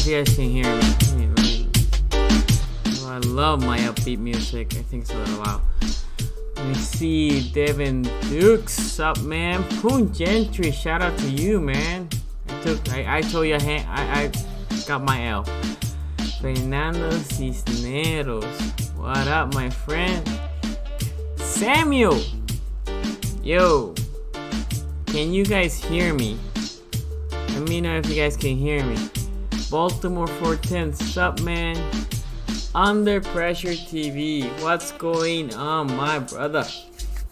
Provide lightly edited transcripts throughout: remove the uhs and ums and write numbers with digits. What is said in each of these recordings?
if you guys can hear me. Oh, I love my upbeat music. I think it's a little loud. Let me see. Devin Dukes up, man. Poon Gentry, shout out to you, man. I told you I got my L. Fernando Cisneros, what up, my friend? Samuel, yo, can you guys hear me? Let me know if you guys can hear me. Baltimore 410, sup, man? Under Pressure TV, what's going on, my brother?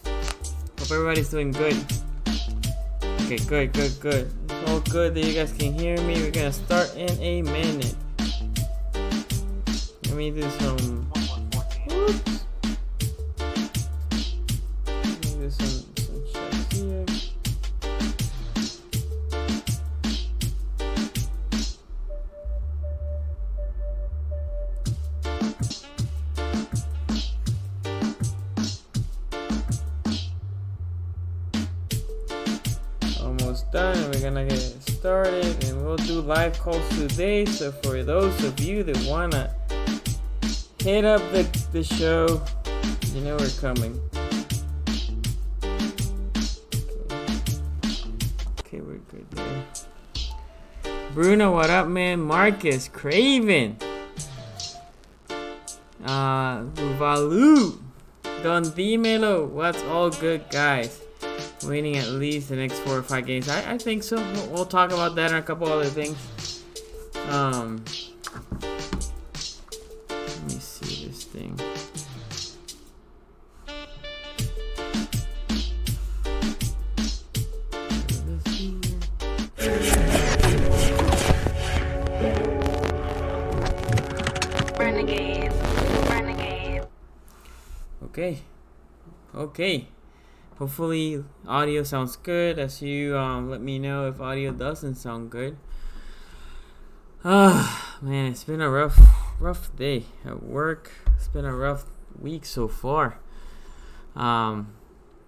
Hope everybody's doing good. Okay, good. It's all good that you guys can hear me. We're gonna start in a minute. Let me do some. Oops. Let me do some checks here. Almost done, and we're gonna get started, and we'll do live calls today. So for those of you that wanna hit up the show, you know we're coming. Okay, we're good there. Bruno, what up, man? Marcus, Craven, Uvalu, Don Dimelo, what's all good, guys? Winning at least the next 4 or 5 games. I think so. We'll talk about that and a couple other things. Let me see this thing. Renegade. Okay. Hopefully audio sounds good as you let me know if audio doesn't sound good. Man, it's been a rough day at work. It's been a rough week so far. Not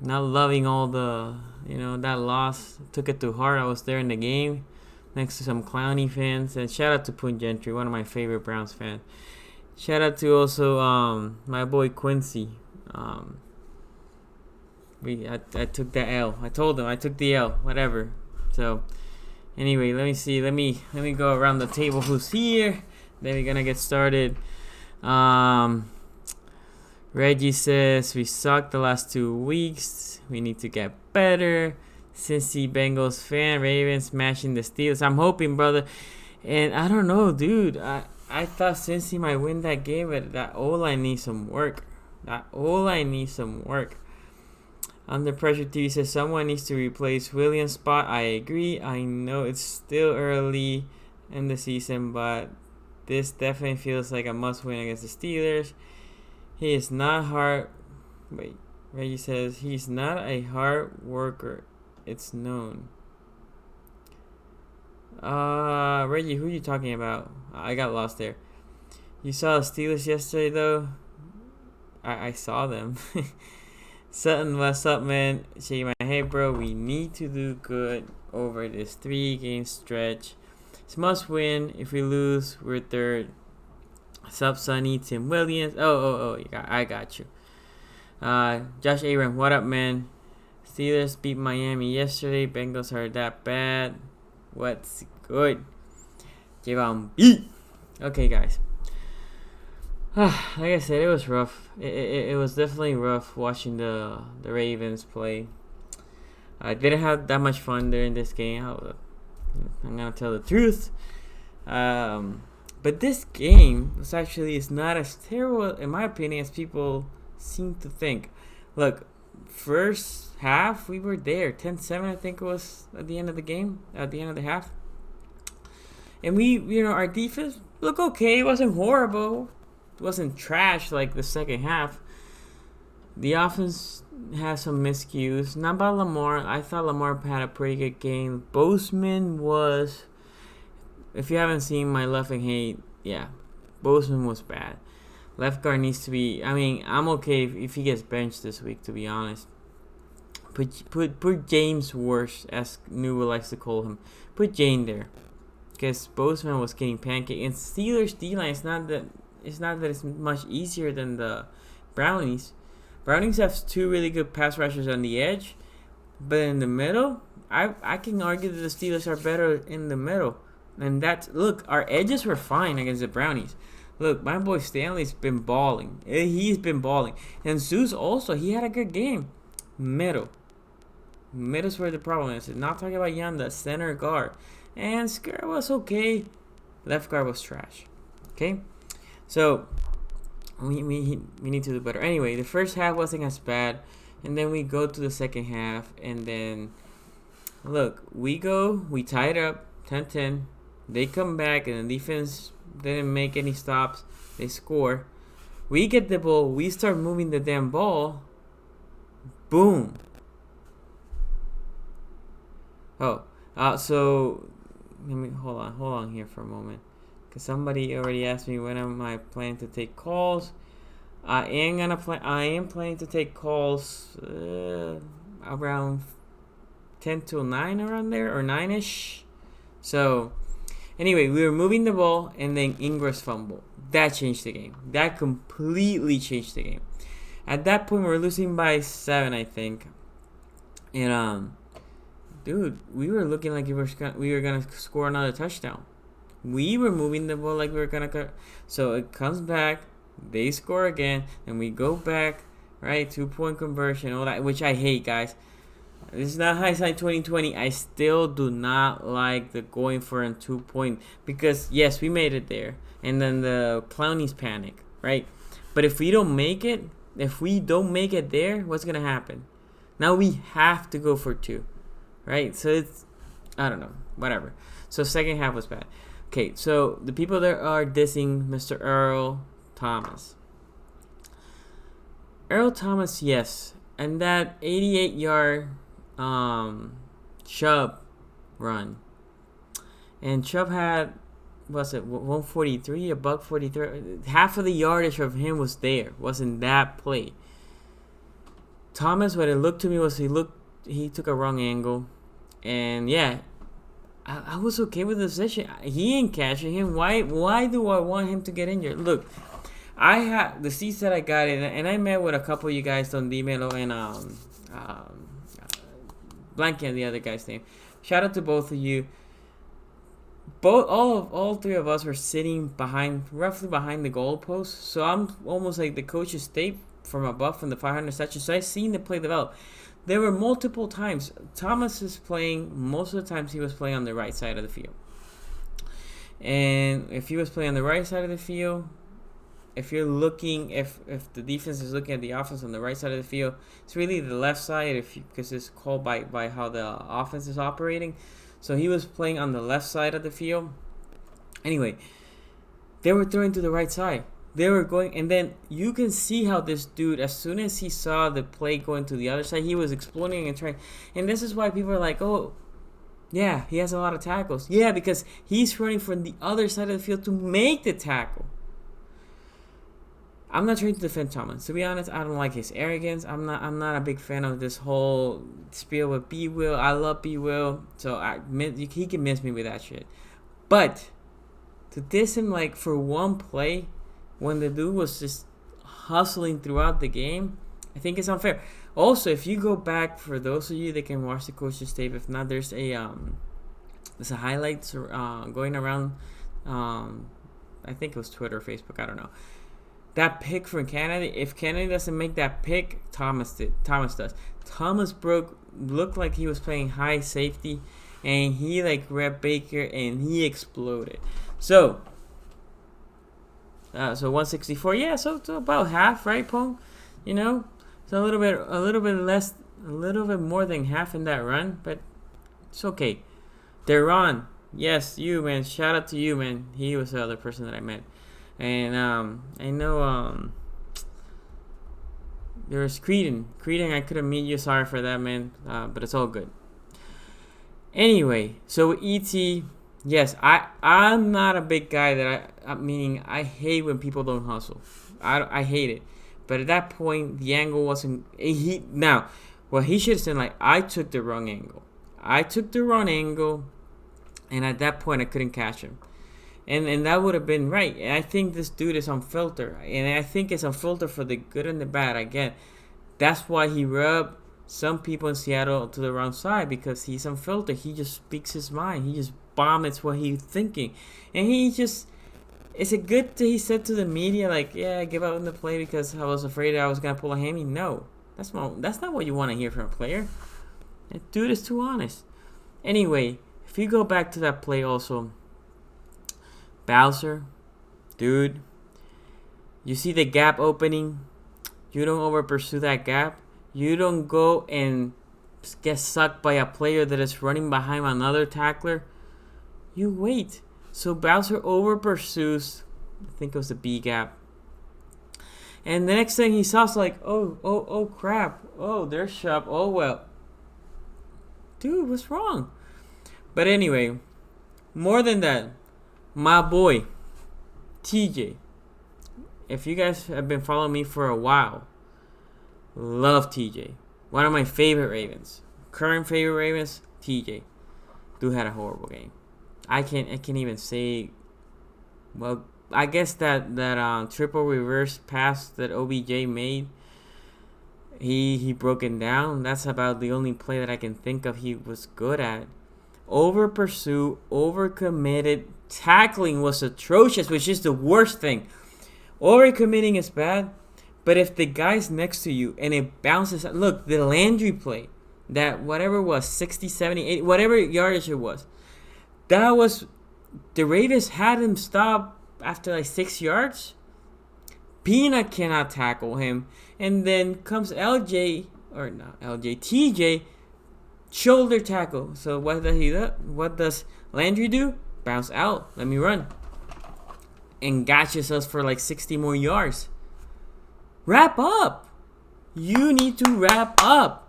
loving all the, that loss. Took it to heart. I was there in the game next to some Clowney fans. And shout out to Poon Gentry, one of my favorite Browns fans. Shout out to also my boy Quincy. I took the L. I told him I took the L. Whatever. So anyway, let me see. Let me go around the table. Who's here? Then we're gonna get started. Reggie says we sucked the last 2 weeks. We need to get better. Cincy Bengals fan. Ravens smashing the Steelers. I'm hoping, brother. And I don't know, dude. I thought Cincy might win that game, but that O-line needs some work. Under Pressure TV says someone needs to replace Williams' spot. I agree. I know it's still early in the season, but this definitely feels like a must-win against the Steelers. He is not hard. Wait, Reggie says he's not a hard worker. It's known. Reggie, who are you talking about? I got lost there. You saw the Steelers yesterday, though. I saw them. Sutton, what's up, man? Shaking my head, bro. We need to do good over this 3-game stretch. It's must win. If we lose, we're third. Sup, Sonny? Tim Williams. Oh, I got you. Josh Abram, what up, man? Steelers beat Miami yesterday. Bengals are that bad. What's good? Javon B. Okay, guys. Like I said, it was rough. It was definitely rough watching the Ravens play. I didn't have that much fun during this game. I'm gonna tell the truth. But this game is not as terrible, in my opinion, as people seem to think. Look, first half we were there, 10-7, I think it was at the end of the game, at the end of the half. And our defense looked okay. It wasn't horrible. It wasn't trash like the second half. The offense has some miscues. Not by Lamar. I thought Lamar had a pretty good game. Boseman was, if you haven't seen my love and hate, yeah, Boseman was bad. Left guard needs to be, I'm okay if he gets benched this week, to be honest. Put James Worse, as Newell likes to call him. Put Jane there. because Bozeman was getting pancaked. And Steelers D-line is not that it's much easier than the Brownies. Brownies have two really good pass rushers on the edge, but in the middle, I can argue that the Steelers are better in the middle. And look, our edges were fine against the Brownies. Look, my boy Stanley's been balling. He's been balling. And Zeus also, he had a good game. Middle's where the problem is. Not talking about Yanda, center guard. And Skura was okay. Left guard was trash. Okay? So, we need to do better. Anyway, the first half wasn't as bad. And then we go to the second half. And then, look, we tie it up 10-10. They come back and the defense didn't make any stops. They score. We get the ball. We start moving the damn ball. Boom. So let me hold on here for a moment, because somebody already asked me when am I planning to take calls. I am planning to take calls around 10 till 9 around there, or 9ish. So anyway, we were moving the ball, and then Ingress fumble. That changed the game. That completely changed the game. At that point, we were losing by 7, I think. And dude, we were looking like we were gonna score another touchdown. We were moving the ball like we were gonna cut. So it comes back, they score again, and we go back, right? 2-point conversion, all that, which I hate, guys. This is not hindsight 2020. I still do not like the going for a 2-point, because yes, we made it there, and then the Clownies panic, right? But if we don't make it there, what's gonna happen? Now we have to go for 2. Right, so it's, I don't know, whatever. So second half was bad. Okay, so the people that are dissing Mr. Earl Thomas. Earl Thomas, yes, and that 88-yard Chubb run. And Chubb had, what's it, 143, a buck 43. Half of the yardage of him was there, wasn't that play. Thomas, what it looked to me was he took a wrong angle. And yeah, I was okay with the decision. He ain't catching him. Why do I want him to get injured? Look, I have the seats that I got in, and I met with a couple of you guys on Dimelo and blanking on the other guy's name. Shout out to both of you. All three of us were sitting roughly behind the goalpost. So I'm almost like the coach's tape from above from the 500 section. So I seen the play develop. There were multiple times. Thomas is playing, most of the times he was playing on the right side of the field. And if he was playing on the right side of the field, if the defense is looking at the offense on the right side of the field, it's really the left side because it's called by how the offense is operating. So he was playing on the left side of the field. Anyway, they were throwing to the right side. They were going, and then you can see how this dude, as soon as he saw the play going to the other side, he was exploding and trying. And this is why people are like, oh, yeah, he has a lot of tackles. Yeah, because he's running from the other side of the field to make the tackle. I'm not trying to defend Thomas. To be honest, I don't like his arrogance. I'm not a big fan of this whole spiel with B Will. I love B Will, so he can miss me with that shit. But to diss him like for one play, when the dude was just hustling throughout the game, I think it's unfair. Also, if you go back, for those of you that can watch the coach's tape, if not, there's a highlights going around. I think it was Twitter or Facebook. I don't know. That pick from Kennedy. If Kennedy doesn't make that pick, Thomas does. Thomas looked like he was playing high safety, and he like grabbed Baker and he exploded. So 164, yeah, so about half, right, Pong? You know, so a little bit less, a little bit more than half in that run, but it's okay. Deron, yes, you, man, shout out to you, man. He was the other person that I met, and I know there's Creedon, I couldn't meet you, sorry for that, man, but it's all good. Anyway, so ET. Yes, I'm not a big guy meaning I hate when people don't hustle. I hate it. But at that point, the angle wasn't... He should have said, like, I took the wrong angle. And at that point, I couldn't catch him. And that would have been right. And I think this dude is on filter. And I think it's on filter for the good and the bad. Again, that's why he rubbed some people in Seattle to the wrong side, because he's on filter. He just speaks his mind. He just vomits what he's thinking. And he just... Is it good that he said to the media, like, yeah, I give up on the play because I was afraid I was going to pull a hammy? No. That's not what you want to hear from a player. That dude is too honest. Anyway, if you go back to that play also, Bowser, dude, you see the gap opening. You don't over pursue that gap. You don't go and get sucked by a player that is running behind another tackler. You wait. So Bowser over pursues, I think it was the B gap. And the next thing he saw is like, oh crap. Oh, there's Shup. Oh, well. Dude, what's wrong? But anyway, more than that, my boy, TJ. If you guys have been following me for a while, love TJ. One of my favorite Ravens. Current favorite Ravens, TJ. Dude had a horrible game. I can't even say. Well, I guess that triple reverse pass that OBJ made, he broke it down. That's about the only play that I can think of he was good at. Over pursue, over committed. Tackling was atrocious, which is the worst thing. Over committing is bad, but if the guy's next to you and it bounces, look, the Landry play, that whatever it was, 60, 70, 80, whatever yardage it was, that was, the Ravens had him stop after like 6 yards. Peanut cannot tackle him. And then comes TJ, shoulder tackle. So what does he do? What does Landry do? Bounce out. Let me run. And gashes us for like 60 more yards. Wrap up. You need to wrap up.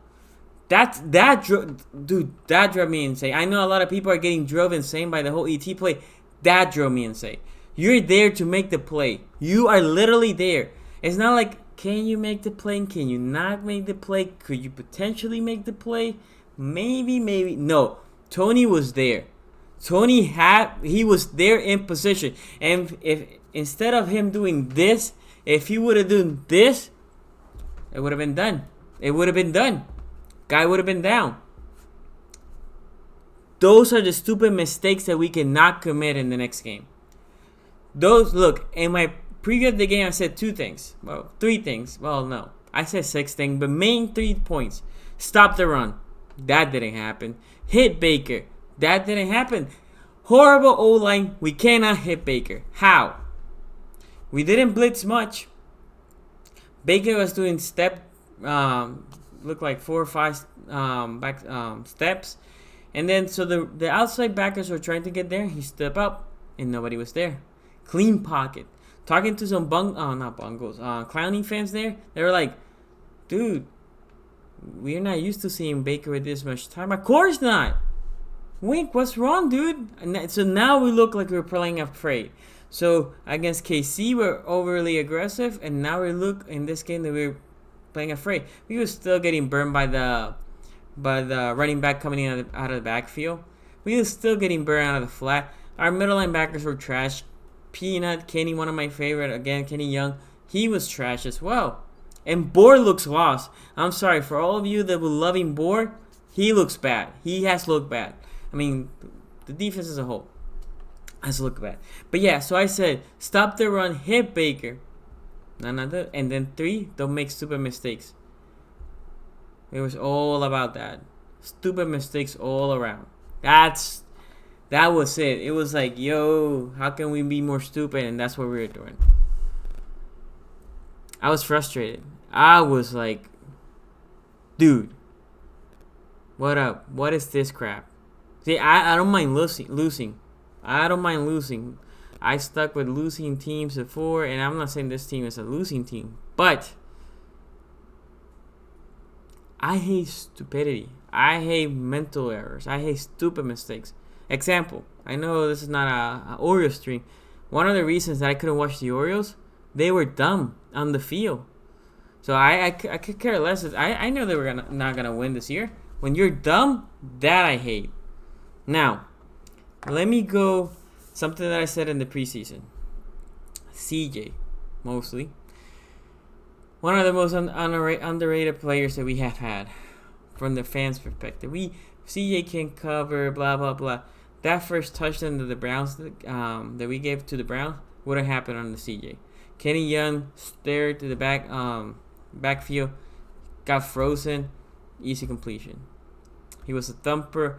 That drove me insane. I know a lot of people are getting drove insane by the whole ET play. That drove me insane. You're there to make the play. You are literally there. It's not like, can you make the play? Can you not make the play? Could you potentially make the play? Maybe. No. Tony was there. He was there in position. And if instead of him doing this, if he would have done this, it would have been done. Guy would have been down. Those are the stupid mistakes that we cannot commit in the next game. Look, in my preview of the game, I said 2 things. Well, 3 things. Well, no. I said 6 things, but main 3 points. Stop the run. That didn't happen. Hit Baker. That didn't happen. Horrible O-line. We cannot hit Baker. How? We didn't blitz much. Baker was doing looked like 4 or 5 back steps, and then so the outside backers were trying to get there. He stepped up, and nobody was there. Clean pocket. Talking to some Clowny fans there, they were like, "Dude, we're not used to seeing Baker with this much time." Of course not. Wink, what's wrong, dude? And so now we look like we're playing afraid. So against KC, we're overly aggressive, and now we look in this game that we're playing afraid. We were still getting burned by the running back coming out of the backfield. We were still getting burned out of the flat. Our middle linebackers were trash. Peanut, Kenny, one of my favorite. Again, Kenny Young, he was trash as well. And Board looks lost. I'm sorry for all of you that were loving Board. He looks bad. He has looked bad. I mean, the defense as a whole has looked bad. But yeah, so I said, stop the run, hit Baker. And then 3, don't make stupid mistakes. It was all about that. Stupid mistakes all around. That was it. It was like, yo, how can we be more stupid? And that's what we were doing. I was frustrated. I was like, dude, what up? What is this crap? See, I don't mind losing. I don't mind losing. I stuck with losing teams before, and I'm not saying this team is a losing team, but I hate stupidity. I hate mental errors. I hate stupid mistakes. Example, I know this is not a Oreo stream. One of the reasons that I couldn't watch the Orioles, they were dumb on the field. So I could care less. I know they were not gonna win this year. When you're dumb, that I hate. Now, let me go something that I said in the preseason. CJ, mostly. One of the most underrated players that we have had from the fans' perspective. CJ can cover, blah, blah, blah. That first touchdown to the Browns that we gave to the Browns wouldn't happen on the CJ. Kenny Young stared to the backfield, got frozen, easy completion. He was a thumper.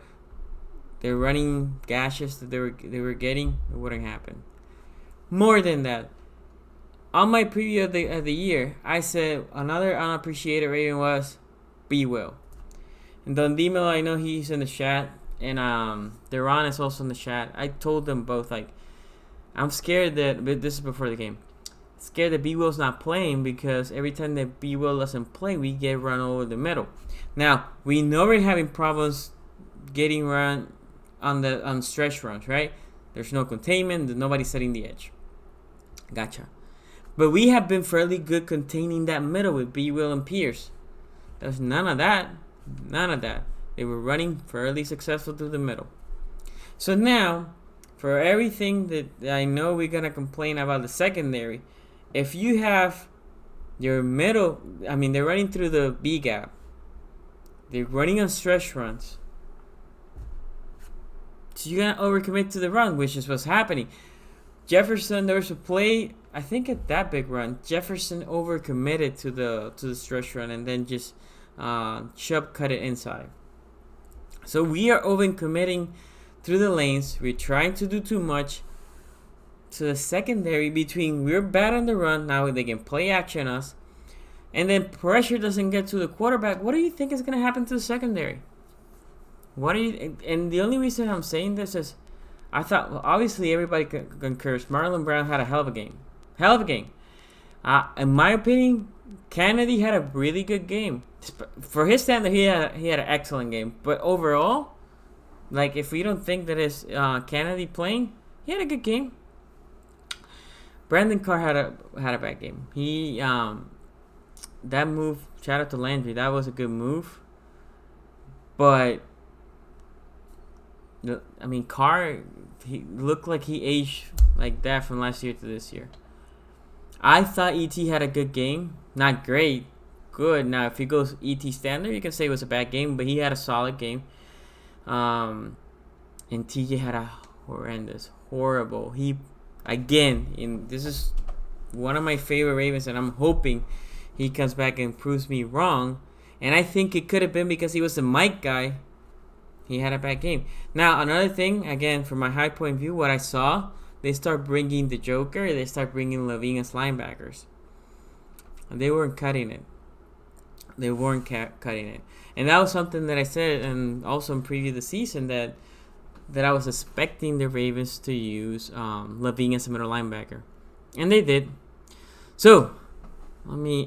The running gashes that they were getting, it wouldn't happen. More than that, on my preview of the year, I said another unappreciated Raven was B. Will. And Don Dimelo, I know he's in the chat, and Deron is also in the chat. I told them both, like, I'm scared that, but this is before the game, scared that B. Will's not playing because every time that B. Will doesn't play, we get run over the middle. Now, we know we're having problems getting run on stretch runs, right? There's no containment, there's nobody setting the edge. Gotcha. But we have been fairly good containing that middle with B. Will and Pierce. There's none of that. None of that. They were running fairly successful through the middle. So now, for everything that I know we're going to complain about the secondary, if you have your middle, they're running through the B gap. They're running on stretch runs. So you're going to overcommit to the run, which is what's happening. Jefferson, there was a play, I think at that big run, Jefferson overcommitted to the stretch run and then just Chubb cut it inside. So we are overcommitting through the lanes. We're trying to do too much. So the secondary between we're bad on the run, now they can play action us, and then pressure doesn't get to the quarterback. What do you think is going to happen to the secondary? And the only reason I'm saying this is I thought, well, obviously everybody concurs. Marlon Brown had a hell of a game. Hell of a game. In my opinion, Kennedy had a really good game. For his standard, he had an excellent game. But overall, like if we don't think that it's Kennedy playing, he had a good game. Brandon Carr had a bad game. He that move, shout out to Landry, that was a good move. But Carr, he looked like he aged like that from last year to this year. I thought ET had a good game. Not great. Good. Now, if he goes ET standard, you can say it was a bad game, but he had a solid game. And TJ had a horrible. This is one of my favorite Ravens, and I'm hoping he comes back and proves me wrong. And I think it could have been because he was the Mike guy. He had a bad game. Now, another thing, again, from my high point view, what I saw, they start bringing the Joker. They start bringing Levine as linebackers. And they weren't cutting it. Cutting it. And that was something that I said, and also in preview of the season, that I was expecting the Ravens to use Levine as a middle linebacker. And they did. So, let me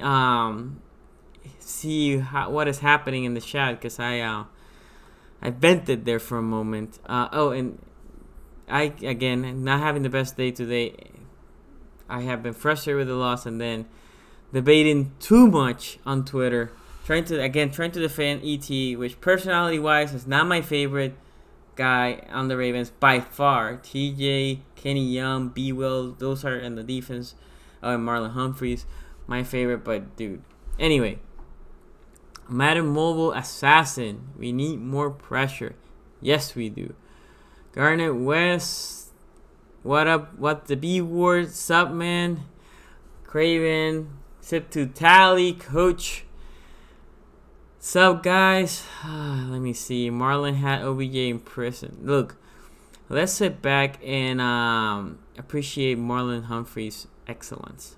see what is happening in the chat, because I vented there for a moment. And I, again, not having the best day today, I have been frustrated with the loss and then debating too much on Twitter. Trying to defend ET, which personality-wise is not my favorite guy on the Ravens by far. TJ, Kenny Young, B. Will, those are in the defense. Marlon Humphreys, my favorite, but dude. Anyway, Madden Mobile Assassin. We need more pressure. Yes, we do. Garnet West. What up? What the B word? Sup, man? Craven. Sip to Tally. Coach. Sup, guys? Let me see. Marlon had OBJ in prison. Look, let's sit back and appreciate Marlon Humphrey's excellence.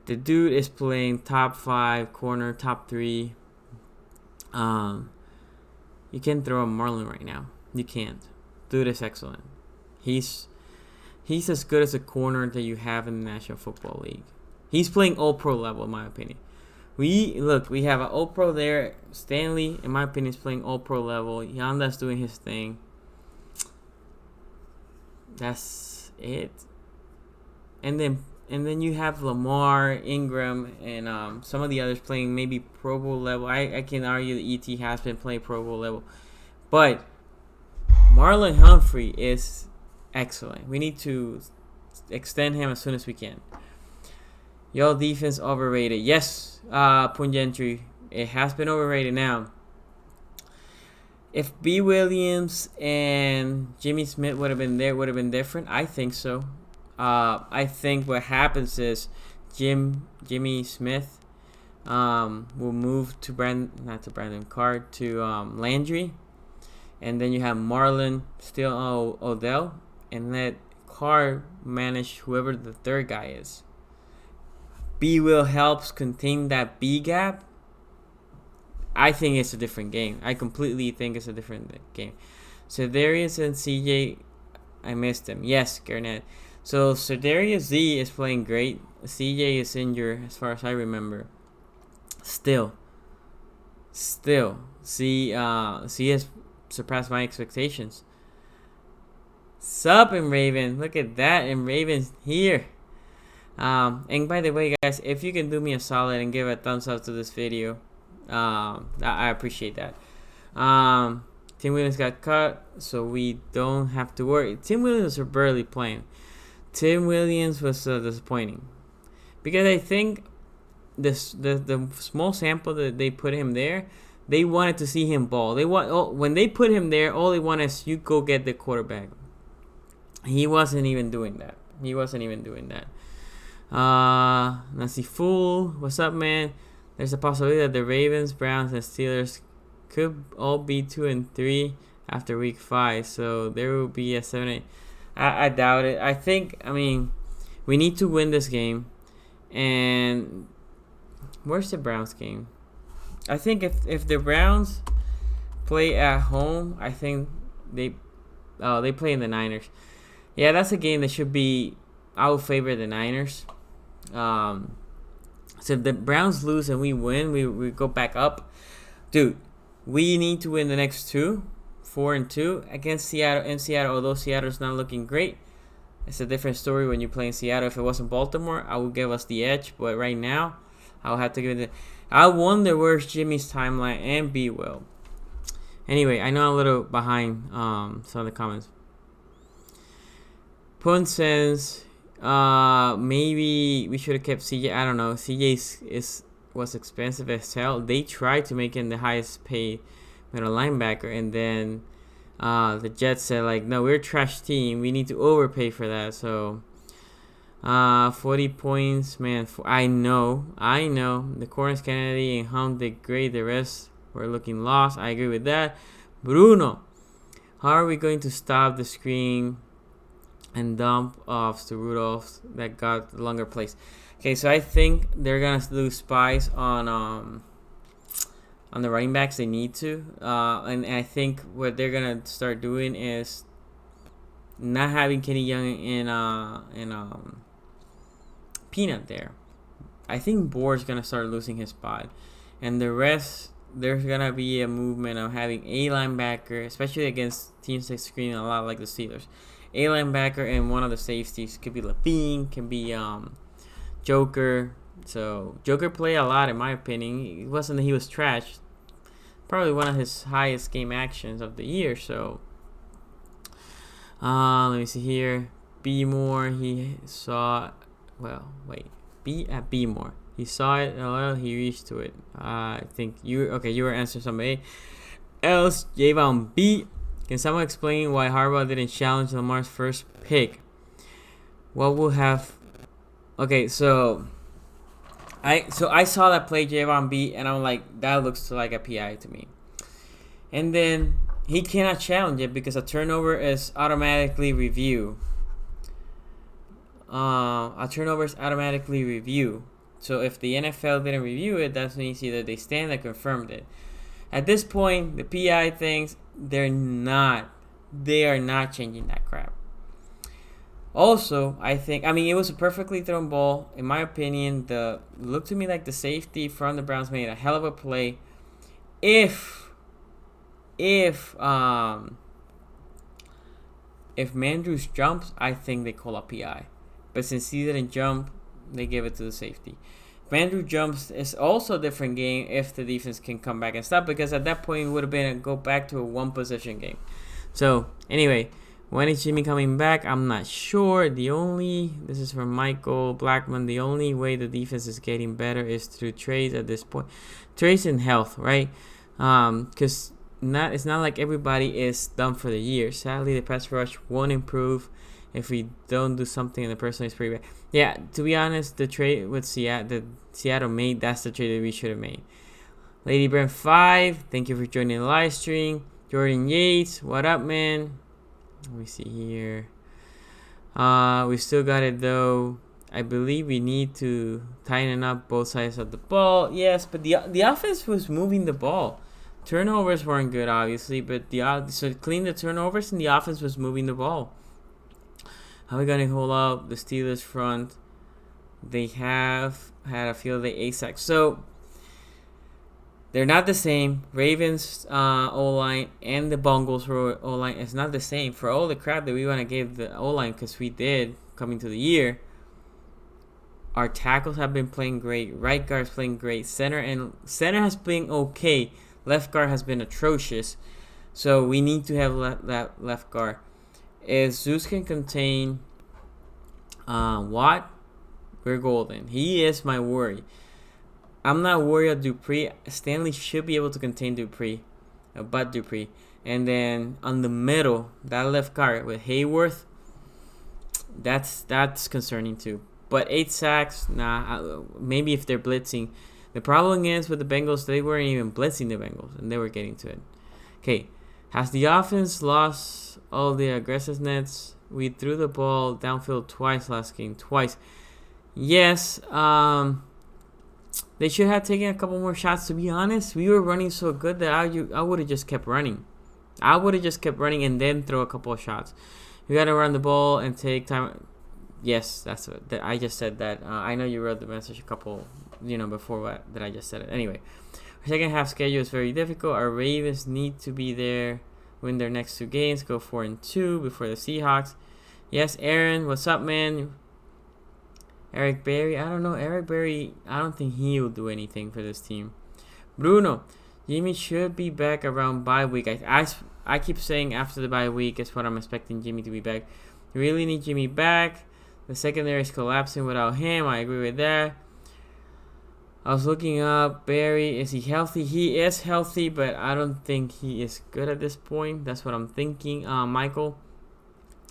The dude is playing top 5 corner, top 3. You can't throw a Marlon right now. You can't. Dude is excellent. He's as good as a corner that you have in the National Football League. He's playing all-pro level, in my opinion. We have an all-pro there. Stanley, in my opinion, is playing all-pro level. Yanda's doing his thing. That's it. And then you have Lamar, Ingram, and some of the others playing maybe Pro Bowl level. I can argue that ET has been playing Pro Bowl level. But Marlon Humphrey is excellent. We need to extend him as soon as we can. Y'all defense overrated. Yes, Punjentry, it has been overrated now. If B. Williams and Jimmy Smith would have been there, would have been different. I think so. I think what happens is Jimmy Smith will move to Brandon Carr to Landry, and then you have Marlon still Odell, and let Carr manage whoever the third guy is. B will helps contain that B gap. I think it's a different game. I completely think it's a different game. Sedarius and CJ, I missed them. Yes, Garnett. So Sedarius Z is playing great. CJ is injured as far as I remember. Still, C has surpassed my expectations. Sup and Raven, look at that, and Raven's here. And by the way, guys, if you can do me a solid and give a thumbs up to this video, I appreciate that. Tim Williams got cut, so we don't have to worry. Tim Williams are barely playing. Tim Williams was disappointing because I think the small sample that they put him there, they wanted to see him ball. When they put him there, all they want is you go get the quarterback. He wasn't even doing that. Nancy Fool, what's up, man? There's a possibility that the Ravens, Browns, and Steelers could all be 2-3 after week 5. So there will be a 7-8. I doubt it. We need to win this game. And where's the Browns game? I think if the Browns play at home, I think they play in the Niners. Yeah, that's a game that should be. I would favor the Niners. So if the Browns lose and we win, we go back up. Dude, we need to win the next 2, 4-2 against Seattle. In Seattle, although Seattle's not looking great, it's a different story when you play in Seattle. If it wasn't Baltimore, I would give us the edge. But right now, I'll have to give it. I wonder where's Jimmy's timeline and B Will. Anyway, I know I'm a little behind some of the comments. Pun says maybe we should have kept CJ. I don't know. CJ was expensive as hell. They tried to make him the highest paid middle linebacker, and then the Jets said like, no, we're a trash team. We need to overpay for that. So 40 points, man. I know. The corners Kennedy and Hunt did great. The rest were looking lost. I agree with that. Bruno, how are we going to stop the screen and dump offs to Rudolph that got the longer plays? Okay, so I think they're gonna lose spies on the running backs. They need to, and I think what they're gonna start doing is not having Kenny Young and Peanut there. I think Boer's gonna start losing his spot, and the rest. There's gonna be a movement of having a linebacker, especially against teams that screen a lot like the Steelers. A linebacker and one of the safeties. Could be Levine, can be Joker. So Joker played a lot in my opinion. It wasn't that he was trash. Probably one of his highest game actions of the year. So let me see here. B Moore, he saw. B Moore. He saw it. He reached to it. I think you were answering somebody else. Javon B. Can someone explain why Harbaugh didn't challenge Lamar's first pick? What will have? Okay, so I saw that play Javon B, and I'm like, that looks like a PI to me. And then he cannot challenge it because a turnover is automatically review. A turnover is automatically review. So if the NFL didn't review it, that means either they stand or confirmed it. At this point, the PI things, they are not changing that crap. Also, it was a perfectly thrown ball. In my opinion, looked to me like the safety from the Browns made a hell of a play. If Mandrews jumps, I think they call a PI. But since he didn't jump, they give it to the safety. If Andrew jumps, it's also a different game if the defense can come back and stop, because at that point it would have been go back to a one possession game. So anyway, when is Jimmy coming back? I'm not sure. This is from Michael Blackman. The only way the defense is getting better is through trades at this point. Trades and health, right? Because it's not like everybody is done for the year. Sadly, the pass rush won't improve if we don't do something, and the person is pretty bad. Yeah, to be honest, the trade with Seattle made, that's the trade that we should have made. Lady Brent 5, thank you for joining the live stream. Jordan Yates, what up, man? Let me see here. We still got it though. I believe we need to tighten up both sides of the ball. Yes, but the offense was moving the ball. Turnovers weren't good, obviously, but so clean the turnovers and the offense was moving the ball. How are we gonna hold up the Steelers front? They have had a field day 8 sacks. So they're not the same. Ravens O-line and the Bengals O-line is not the same. For all the crap that we want to give the O-line, because we did coming to the year, our tackles have been playing great. Right guard's playing great. Center has been okay. Left guard has been atrocious. So we need to have that left guard. If Zeus can contain Watt, we're golden. He is my worry. I'm not worried about Dupree. Stanley should be able to contain Dupree. And then on the middle, that left guard with Hayworth, that's concerning too. But 8 sacks, maybe if they're blitzing. The problem is with the Bengals, they weren't even blitzing the Bengals, and they were getting to it. Okay, has the offense lost all the aggressiveness? We threw the ball downfield twice last game. Twice. Yes, they should have taken a couple more shots. To be honest, we were running so good that I would have just kept running. I would have just kept running and then throw a couple of shots. You got to run the ball and take time. Yes, that's what I just said that. I know you wrote the message a couple, before that I just said it. Anyway, our second half schedule is very difficult. Our Ravens need to be there, win their next 2 games, go 4-2 before the Seahawks. Yes, Aaron, what's up, man? Eric Berry, I don't know. Eric Berry, I don't think he will do anything for this team. Bruno, Jimmy should be back around bye week. I keep saying after the bye week is what I'm expecting Jimmy to be back. We really need Jimmy back. The secondary is collapsing without him. I agree with that. I was looking up Barry. Is he healthy? He is healthy, but I don't think he is good at this point. That's what I'm thinking. Michael,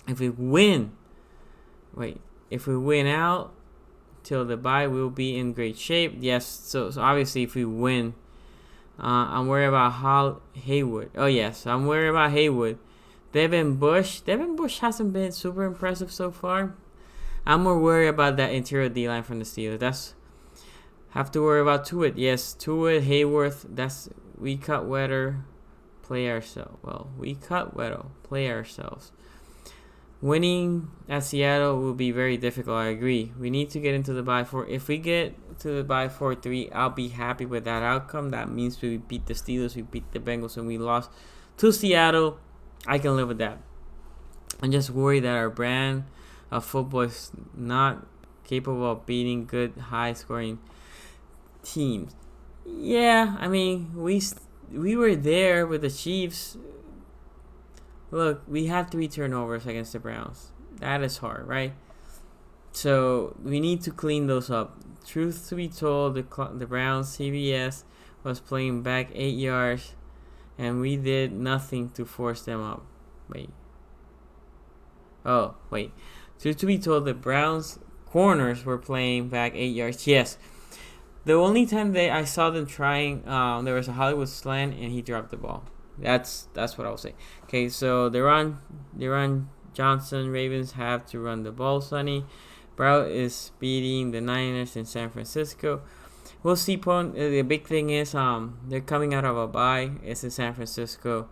if we win out till the bye, we'll be in great shape. Yes, so obviously if we win, I'm worried about Haywood. Oh yes, I'm worried about Haywood. Devin Bush hasn't been super impressive so far. I'm more worried about that interior D-line from the Steelers. Have to worry about Tuitt. Yes, Tuitt, Hayworth. We cut Wetter, play ourselves. Play ourselves. Winning at Seattle will be very difficult. I agree. We need to get into the bye 4. If we get to the bye 4-3, I'll be happy with that outcome. That means we beat the Steelers, we beat the Bengals, and we lost to Seattle. I can live with that. I'm just worried that our brand of football is not capable of beating good, high-scoring teams. Yeah, I mean, we were there with the Chiefs. Look, we had 3 turnovers against the Browns. That is hard, right? So we need to clean those up. Truth to be told, the Browns CBS was playing back 8 yards, and we did nothing to force them up. Truth to be told, the Browns corners were playing back 8 yards. Yes. The only time I saw them trying, there was a Hollywood slant, and he dropped the ball. That's what I'll say. Okay, so they run Johnson. Ravens have to run the ball, Sonny. Brown is beating the Niners in San Francisco. We'll see. The big thing is they're coming out of a bye. It's in San Francisco.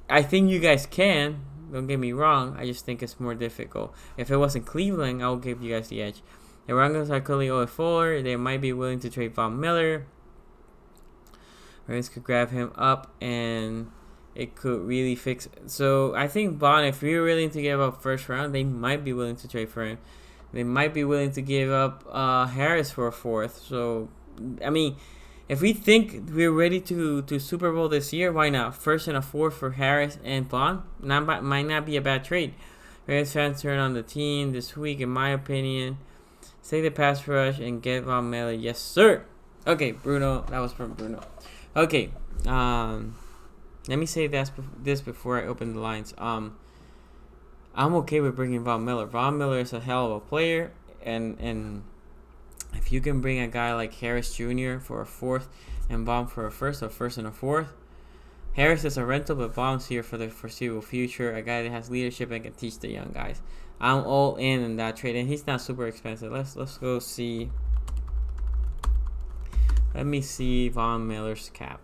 I think you guys can. Don't get me wrong. I just think it's more difficult. If it wasn't Cleveland, I would give you guys the edge. The Rangers are currently 0-4. They might be willing to trade Von Miller. Ravens could grab him up, and it could really fix it. So I think Bond, if you're willing to give up first round, they might be willing to trade for him. They might be willing to give up Harris for a 4th. So, I mean, if we think we're ready to Super Bowl this year, why not? First and a fourth for Harris and Bond might not be a bad trade. Ravens fans turn on the team this week, in my opinion. Take the pass rush and get Von Miller. Yes, sir. Okay, Bruno. That was from Bruno. Okay. Let me say this before I open the lines. I'm okay with bringing Von Miller. Von Miller is a hell of a player, and if you can bring a guy like Harris Jr. for a fourth and Baum for a first and a fourth. Harris is a rental, but Baum's here for the foreseeable future. A guy that has leadership and can teach the young guys. I'm all in that trade, and he's not super expensive. Let's go see. Let me see Von Miller's cap.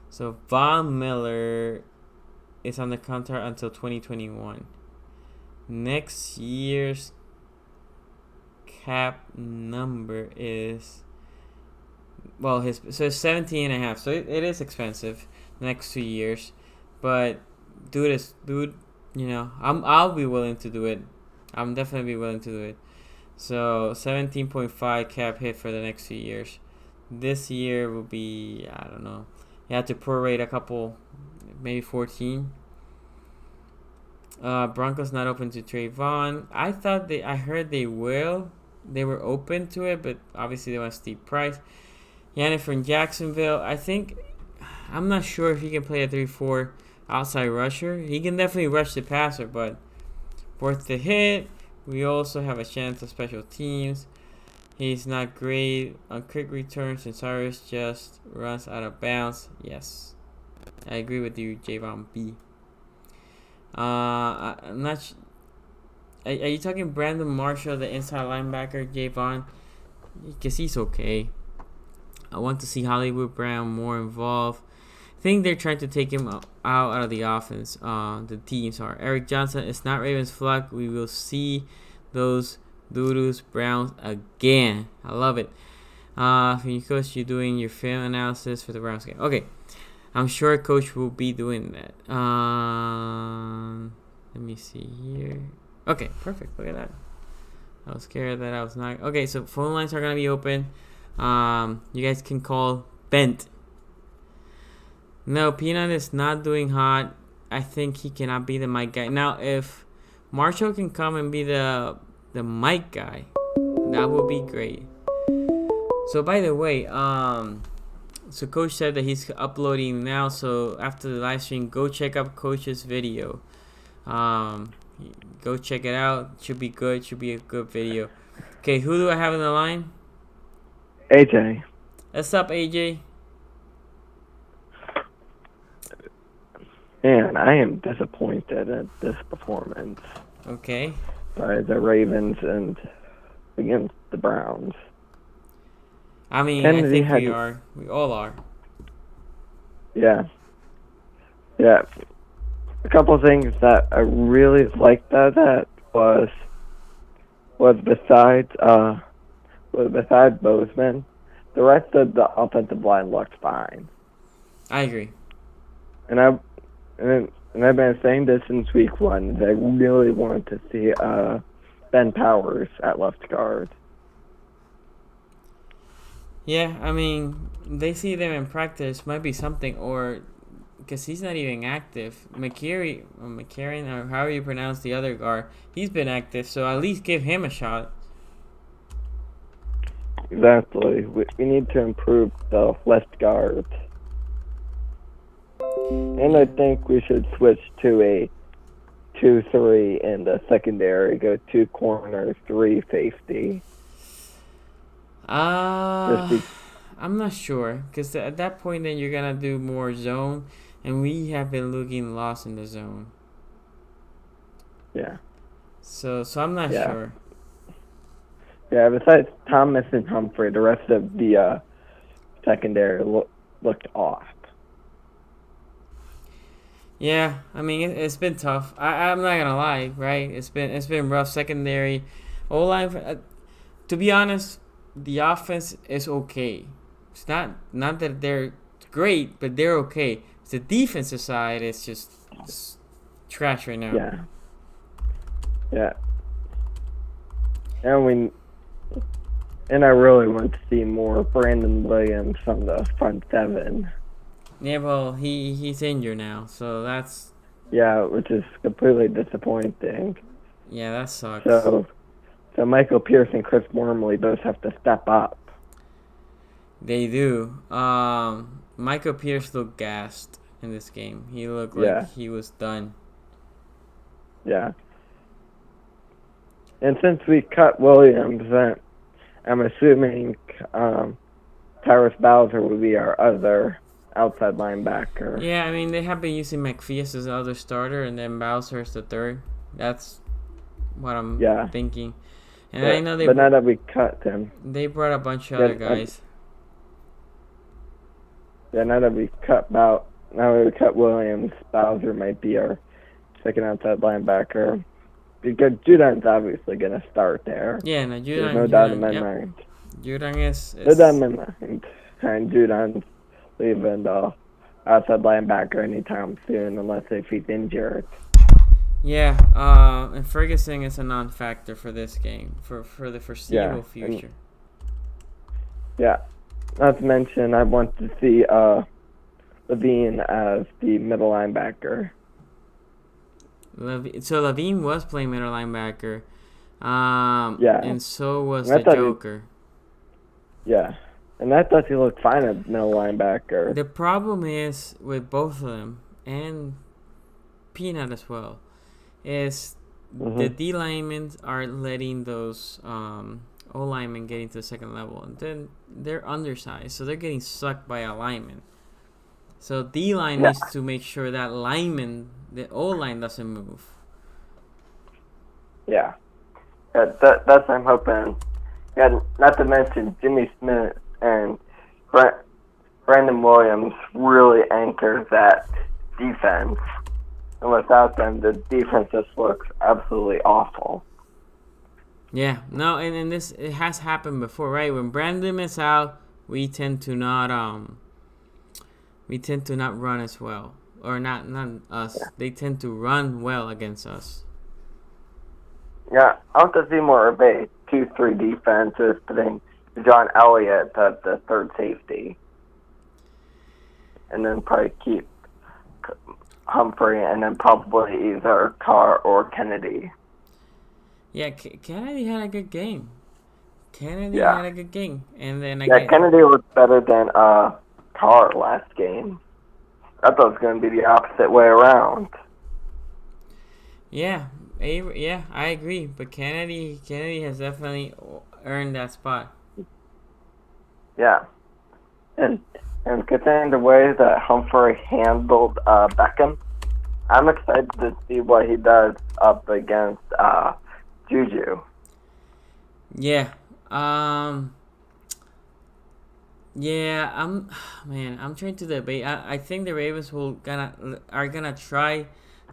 So Von Miller is on the contract until 2021. Next year's cap number is it's 17 and a half. So it is expensive the next 2 years, but dude, I'll be willing to do it. I'm definitely willing to do it. So 17.5 cap hit for the next 2 years. This year will be, I don't know. You have to prorate a couple, maybe 14. Broncos not open to Trayvon. I heard they will. They were open to it, but obviously they want a steep price. Yannick from Jacksonville. I'm not sure if he can play a 3-4 outside rusher. He can definitely rush the passer, but worth the hit. We also have a chance of special teams. He's not great on quick returns, and Cyrus just runs out of bounds. Yes, I agree with you, Javon B. I'm not. Are you talking Brandon Marshall, the inside linebacker, Javon? Because he's okay. I want to see Hollywood Brown more involved. I think they're trying to take him out of the offense. The teams are. Eric Johnson is not Ravens flock. We will see those Doodles Browns again. I love it. Coach, you're doing your film analysis for the Browns game. Okay. I'm sure Coach will be doing that. Let me see here. Okay, perfect. Look at that. I was scared that I was not. Okay, so phone lines are going to be open. You guys can call Bent. No, Peanut is not doing hot. I think he cannot be the mic guy. Now, if Marshall can come and be the mic guy, that would be great. So, by the way, so Coach said that he's uploading now. So after the live stream, go check out Coach's video. Go check it out. Should be good. Should be a good video. Okay, who do I have on the line? AJ. What's up, AJ? Man, I am disappointed at this performance. Okay. By the Ravens and against the Browns. I mean, Kennedy, I think we are. We all are. Yeah. Yeah. A couple of things that I really liked about that was besides Bozeman, the rest of the offensive line looked fine. I agree. And I've been saying this since week one that I really wanted to see Ben Powers at left guard. Yeah, I mean, they see them in practice, might be something, or because he's not even active. McCarron, or however you pronounce the other guard, he's been active, so at least give him a shot. Exactly. We need to improve the left guard. And I think we should switch to a 2-3 in the secondary, go 2 corners, 3 safety. I'm not sure, because at that point then you're gonna do more zone, and we have been looking lost in the zone. Yeah. So I'm not sure. Yeah. Besides Thomas and Humphrey, the rest of the secondary looked off. Yeah, I mean it's been tough. I'm not gonna lie, right? It's been rough secondary. O-line, to be honest. The offense is okay. It's not that they're great, but they're okay. The defensive side is just trash right now. Yeah. And I really want to see more Brandon Williams from the front seven. Yeah, well, he's injured now, so that's Yeah, which is completely disappointing. yeah, that sucks. So Michael Pierce and Chris Wormley both have to step up. They do. Michael Pierce looked gassed in this game. He looked Yeah. like he was done. Yeah. And since we cut Williams, I'm assuming Tyrus Bowser will be our other outside linebacker. Yeah, I mean, they have been using McPhee as the other starter, and then Bowser as the third. That's what I'm thinking. And I know but now that we cut him, they brought a bunch of other guys. Now that we cut Williams, Bowser might be our second outside linebacker. Because Judon's obviously going to start there. Yeah, no, Judon. There's no doubt in my mind. Judon is... No doubt in my mind. And Judon's leaving the outside linebacker anytime soon unless if he's injured. Yeah, and Ferguson is a non-factor for this game, for the foreseeable future. Not to mention, I want to see Levine as the middle linebacker. So Levine was playing middle linebacker. And so was the Joker. And I thought he looked fine at middle linebacker. The problem is with both of them, and Peanut as well, is the D linemen are letting those O linemen get into the second level, and then they're undersized, so they're getting sucked by a lineman. So D line needs to make sure that lineman, the O line, doesn't move. Yeah, that's I'm hoping. Yeah, not to mention Jimmy Smith and Brandon Williams really anchors that defense. And without them, the defense just looks absolutely awful. Yeah, no, and this it has happened before, right? When Brandon is out, we tend to not run as well, or not us. Yeah. They tend to run well against us. Yeah, I want to see more of a 2-3 defense with putting John Elliott at the third safety, and then probably keep Humphrey, and then probably either Carr or Kennedy. Yeah, Kennedy had a good game. And then Kennedy looked better than Carr last game. I thought it was going to be the opposite way around. Yeah, I agree. But Kennedy has definitely earned that spot. Yeah, and considering the way that Humphrey handled Beckham, I'm excited to see what he does up against Juju. Yeah. I'm trying to debate. I think the Ravens are gonna try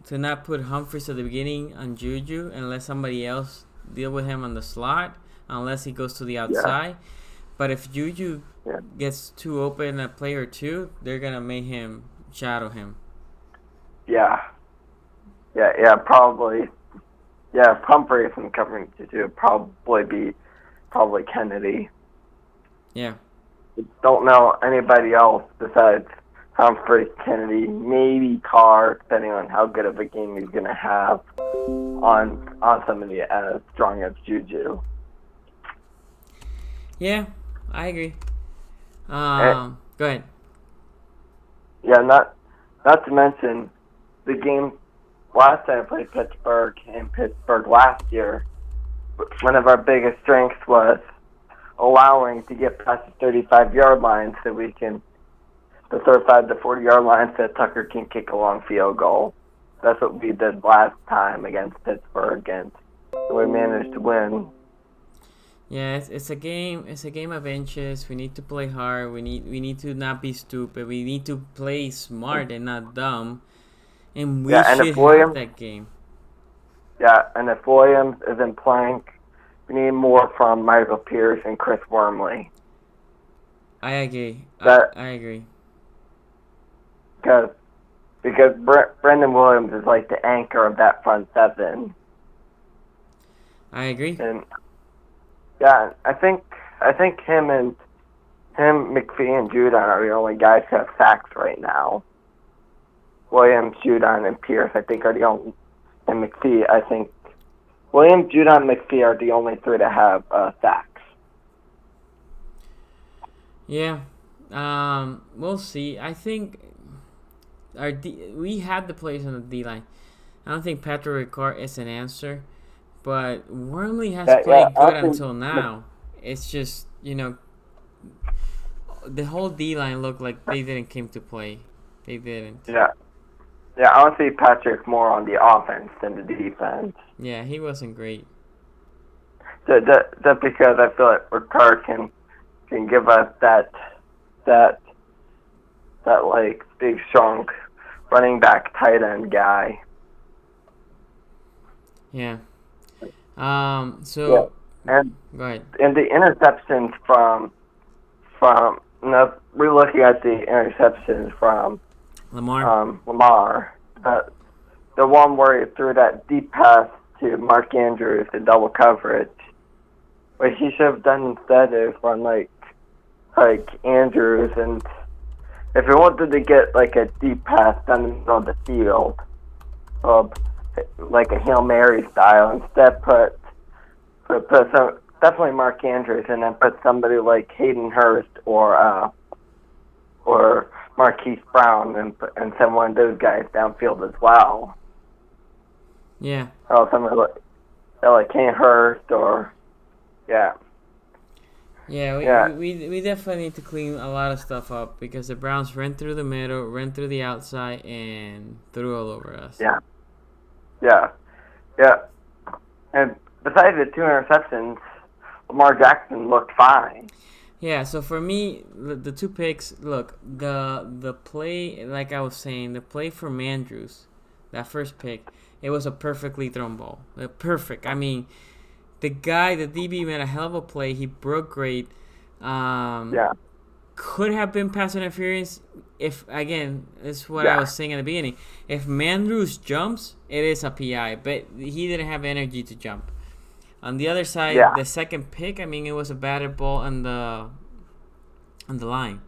to not put Humphries at the beginning on Juju and let somebody else deal with him on the slot unless he goes to the outside. Yeah. But if Juju gets too open a play or two, they're gonna make him shadow him. Yeah, probably. Yeah, if Humphrey isn't covering Juju, probably Kennedy. Yeah. Don't know anybody else besides Humphrey, Kennedy, maybe Carr, depending on how good of a game he's gonna have on somebody as strong as Juju. Yeah, I agree. Go ahead. Yeah, not to mention the game last time I played Pittsburgh in Pittsburgh last year. One of our biggest strengths was allowing to get past the 35-yard line so we can, the 35 to 40-yard line, so Tucker can kick a long field goal. That's what we did last time against Pittsburgh, and we managed to win. Yeah, it's a game of inches. We need to play hard. We need to not be stupid. We need to play smart and not dumb. And we should have that game. Yeah, and if Williams isn't playing, we need more from Michael Pierce and Chris Wormley. I agree. I agree. Because Brandon Williams is like the anchor of that front seven. I agree. And yeah, I think I think him, McPhee, and Judon are the only guys who have sacks right now. Williams, Judon, and Pierce, I think, are the only, and McPhee, I think. Williams, Judon, and McPhee are the only three to have sacks. Yeah. We'll see. I think we had the plays on the D line. I don't think Patrick Ricard is an answer, but Wormley has played good until now. It's just, the whole D line looked like they didn't came to play. They didn't. Yeah. Yeah, I want to see Patrick more on the offense than the defense. Yeah, he wasn't great. That's because I feel like Ricard can give us that like big, strong running back tight end guy. Yeah. And go ahead. And the interceptions from we're looking at the interceptions from Lamar. The one where he threw that deep pass to Mark Andrews in double coverage. What he should have done instead is run like Andrews, and if he wanted to get like a deep pass down the middle of the field, like a Hail Mary style, instead put some, definitely Mark Andrews, and then put somebody like Hayden Hurst or Marquise Brown and send one of those guys downfield as well. Yeah. Oh, somebody like Hayden Hurst or yeah. Yeah, we definitely need to clean a lot of stuff up because the Browns ran through the middle, ran through the outside, and threw all over us. Yeah. And besides the 2 interceptions, Lamar Jackson looked fine. Yeah, so for me, the 2 picks, look, the play, like I was saying, the play from Andrews, that first pick, it was a perfectly thrown ball. Perfect. I mean, the DB made a hell of a play. He broke great. Could have been pass interference if, again, this is what I was saying at the beginning. If Mandrews jumps, it is a PI, but he didn't have energy to jump. On the other side, the second pick, I mean, it was a batted ball on the line.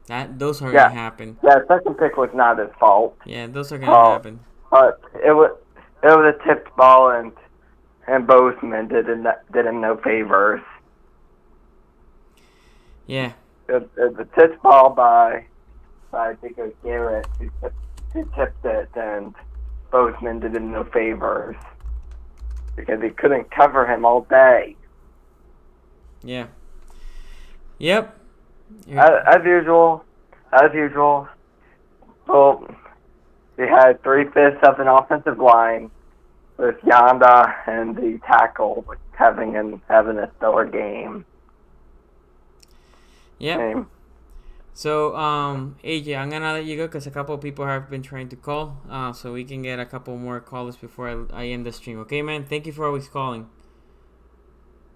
Those are gonna happen. Yeah, the second pick was not his fault. Yeah, those are gonna happen. But it was a tipped ball, and Bozeman did him no favors. Yeah. The tipped ball by I think it was Garrett who tipped it, and Bozeman did him no favors because he couldn't cover him all day. Yeah. Yep. As usual. Well, we had 3/5 of an offensive line with Yanda and the tackle having a stellar game. Yeah. So, AJ, I'm gonna let you go because a couple of people have been trying to call, so we can get a couple more callers before I end the stream. Okay, man. Thank you for always calling.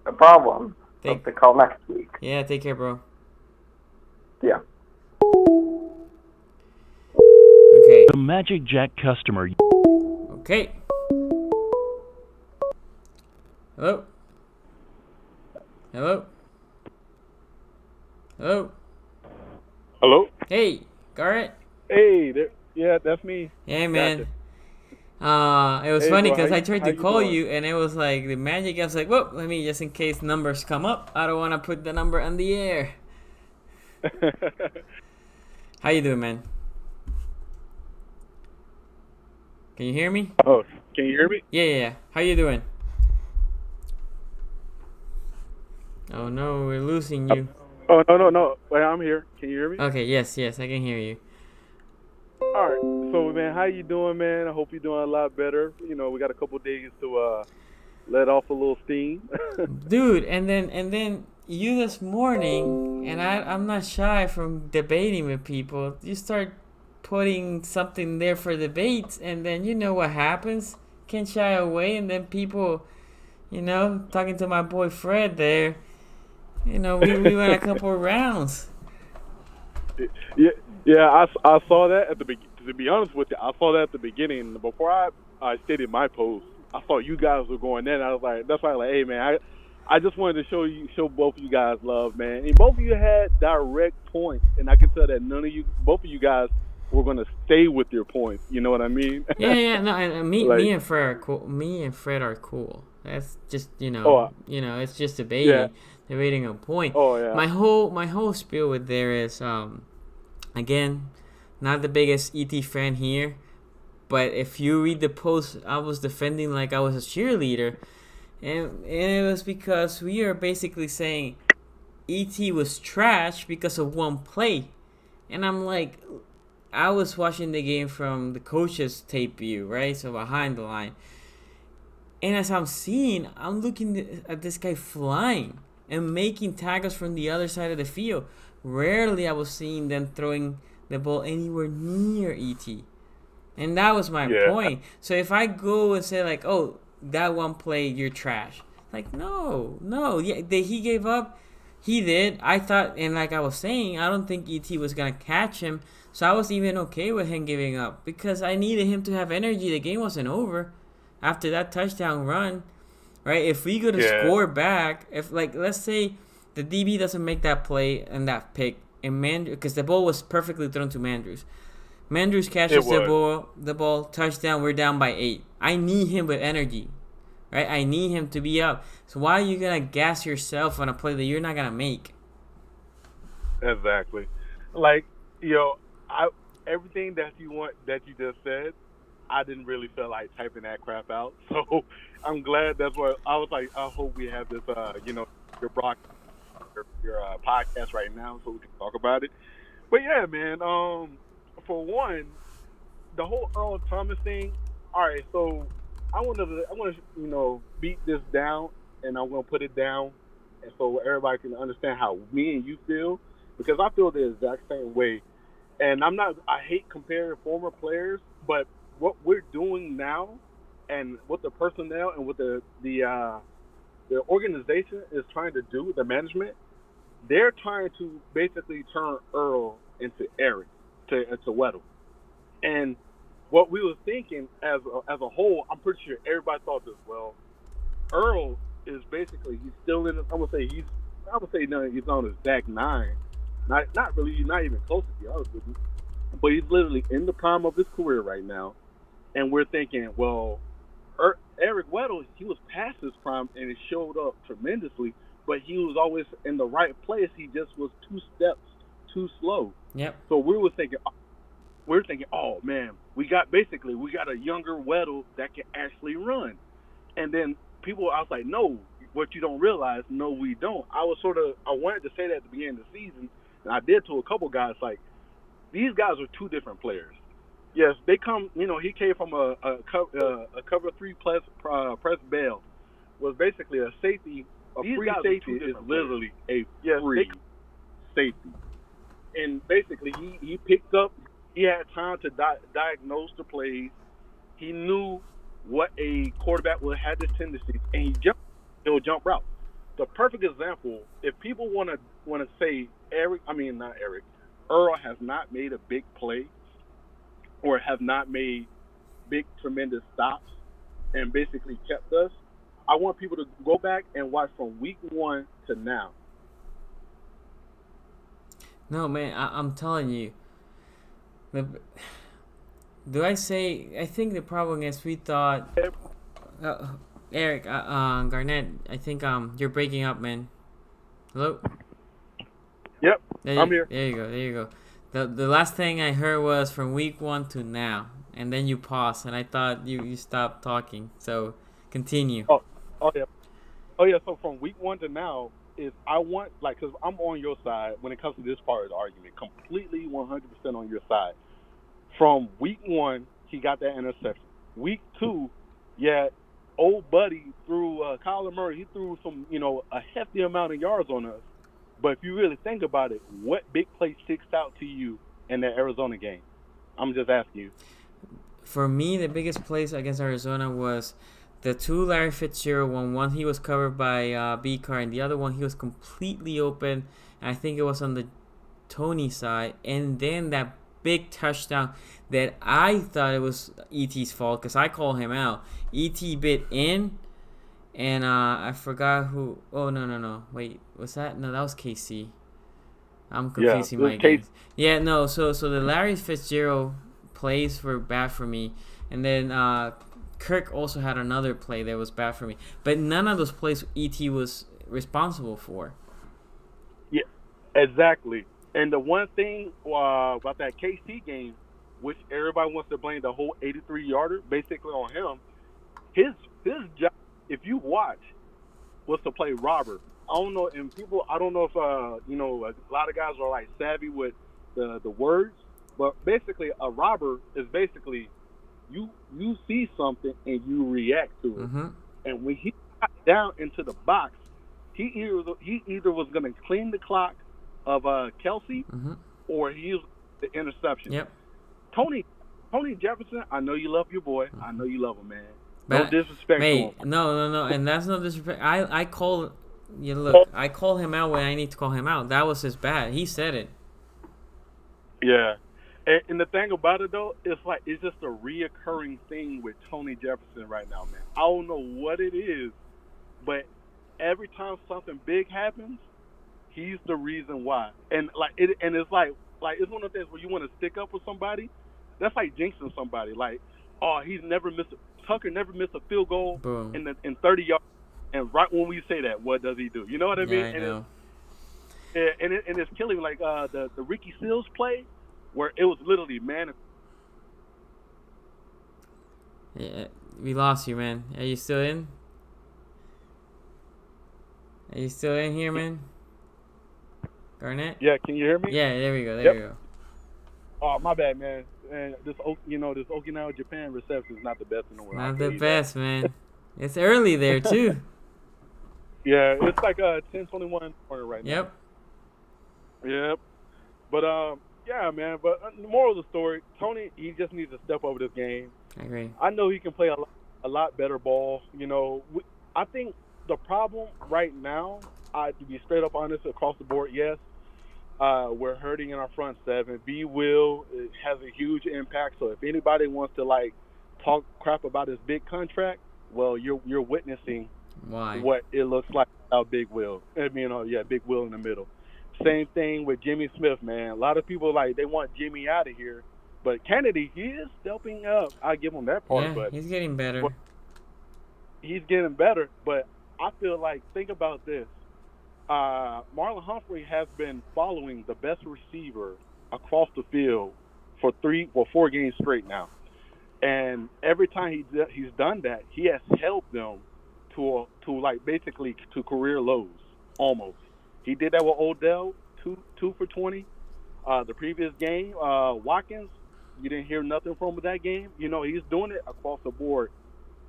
No problem. Hope to call next week. Yeah. Take care, bro. Yeah. Okay. The Magic Jack customer. Okay. Hello. Hey, Garrett. Hey, there. Yeah, that's me. Hey, man. It was funny because I tried to call you, and it was like the Magic. I was like, "Whoa, let me just in case numbers come up. I don't want to put the number on the air." How you doing, man? Can you hear me? Oh, can you hear me? Yeah. How you doing? Oh no, we're losing you. Oh no. Wait, I'm here. Can you hear me? Okay, yes, I can hear you. All right. So, man, how you doing, man? I hope you're doing a lot better. You know, we got a couple days to let off a little steam. Dude, and then you this morning, and I'm not shy from debating with people. You start putting something there for debates, and then you know what happens. Can't shy away, and then people, talking to my boy Fred there, we went a couple of rounds. Yeah, I saw that at the beginning. To be honest with you, I saw that at the beginning. Before I stated my post, I thought you guys were going in. I was like, that's why I'm like, hey, man, I just wanted to show both of you guys love, man. And both of you had direct points, and I can tell that both of you guys, were gonna stay with your points. You know what I mean? Yeah. No, and me, Like, me and Fred are cool. Me and Fred are cool. That's just oh, it's just yeah, debating a point. oh yeah, My whole spiel with there is again, not the biggest ET fan here, but if you read the post, I was defending like I was a cheerleader, and it was because we are basically saying ET was trash because of one play, and I'm like, I was watching the game from the coach's tape view, right? So behind the line. And as I'm seeing, I'm looking at this guy flying and making tackles from the other side of the field. Rarely I was seeing them throwing the ball anywhere near ET. And that was my yeah, point. So if I go and say like, oh, that one play, you're trash. Like, no. Yeah, he gave up. He did. I thought, and like I was saying, I don't think ET was going to catch him. So I was even okay with him giving up because I needed him to have energy. The game wasn't over after that touchdown run, right? If we go to yeah. score back, if like let's say the DB doesn't make that play and that pick, and because the ball was perfectly thrown to Mandrews. Mandrews catches the ball, touchdown. We're down by 8. I need him with energy, right? I need him to be up. So why are you gonna gas yourself on a play that you're not gonna make? Exactly. Like, I everything that you just said, I didn't really feel like typing that crap out. So I'm glad that's what I was like. I hope we have this, your broadcast, your podcast right now, so we can talk about it. But yeah, man. For one, the whole Earl Thomas thing. All right, so I want to beat this down, and I'm gonna put it down, and so everybody can understand how me and you feel, because I feel the exact same way. And I hate comparing former players, but what we're doing now, and what the personnel and what the organization is trying to do, the management, they're trying to basically turn Earl into Eric, to Weddle. And what we were thinking as a whole, I'm pretty sure everybody thought this. Well, Earl is basically, he's still in. I would say he's on his back 9. Not really, not even close to be honest with you. But he's literally in the prime of his career right now. And we're thinking, well, Eric Weddle, he was past his prime and it showed up tremendously, but he was always in the right place. He just was 2 steps too slow. Yep. So we were thinking, oh man, we got a younger Weddle that can actually run. And then I was like, no, what you don't realize, no, we don't. I wanted to say that at the beginning of the season, and I did to a couple guys, like, these guys are 2 different players. Yes, they come. He came from a cover 3 press bail, was basically a safety. A free safety is literally a free safety, and basically he picked up. He had time to diagnose the plays. He knew what a quarterback would have this tendency, and he'll jump route. The perfect example, if people want to say Earl has not made a big play, or have not made big, tremendous stops and basically kept us, I want people to go back and watch from week 1 to now. No, man, I'm telling you. I think the problem is we thought... Eric, Garnett, I think you're breaking up, man. Hello? Yep, I'm here. There you go. The last thing I heard was from week 1 to now, and then you paused, and I thought you stopped talking. So continue. Oh yeah. So from week 1 to now is I want, like, because I'm on your side when it comes to this part of the argument, completely 100% on your side. From week 1, he got that interception. Week 2, old buddy threw Kyler Murray. He threw some, a hefty amount of yards on us. But if you really think about it, what big play sticks out to you in that Arizona game? I'm just asking you. For me, the biggest plays against Arizona was the 2 Larry Fitzgerald one he was covered by B-Car, and the other one he was completely open, and I think it was on the Tony side. And then that big touchdown that I thought it was E.T.'s fault because I call him out. E.T. bit in, And I forgot who. Oh, no. Wait, was that? No, that was KC. I'm Yeah, confusing this my case. games. Yeah, no. So the Larry Fitzgerald plays were bad for me, and then Kirk also had another play that was bad for me. But none of those plays ET was responsible for. Yeah, exactly. And the one thing about that KC game, which everybody wants to blame the whole 83-yarder basically on him, his job, if you watch, was to play robber. I don't know if a lot of guys are like savvy with the words, but basically a robber is basically you see something and you react to it. Mm-hmm. And when he got down into the box, he either was going to clean the clock of Kelsey, Mm-hmm. or he was the interception. Yep. Tony Jefferson, I know you love your boy. I know you love him, man. No But disrespect to him. no, and that's no disrespect. I call look, I call him out when I need to call him out. That was his bad. He said it. Yeah. And the thing about it, though, it's just a reoccurring thing with Tony Jefferson right now, man. I don't know what it is, but every time something big happens, he's the reason why. And it's like it's one of those things where you want to stick up with somebody. That's like jinxing somebody. Like, oh, Tucker never missed a field goal Boom. in 30 yards. And right when we say that, what does he do? You know what I mean? Yeah, I know. And it's killing. Like the Ricky Seals play, where it was literally man. Yeah, we lost you, man. Are you still in? Are you still in here, man? Garnett? Yeah, can you hear me? Yeah, there we go. There Yep. we go. Oh, my bad, man. And this Okinawa Japan reception is not the best in the world. Not the best, man. It's early there too. Yeah, it's like 10:21 right now. Yep. Yep. But yeah, man. But the moral of the story, Tony, he just needs to step over this game. I agree. I know he can play a lot better ball. I think the problem right now, to be straight up honest, across the board, yes, we're hurting in our front seven. B. Will has a huge impact. So if anybody wants to talk crap about his big contract, well, you're witnessing Why? what it looks like without Big Will. Big Will in the middle. Same thing with Jimmy Smith, man. A lot of people they want Jimmy out of here, but Kennedy, he is stepping up. I give him that part. Yeah, but he's getting better. he's getting better. But I feel think about this. Marlon Humphrey has been following the best receiver across the field for 4 games straight now. And every time he's done that, he has helped them to basically to career lows almost. He did that with Odell, 2 for 20. The previous game, Watkins, you didn't hear nothing from him that game. He's doing it across the board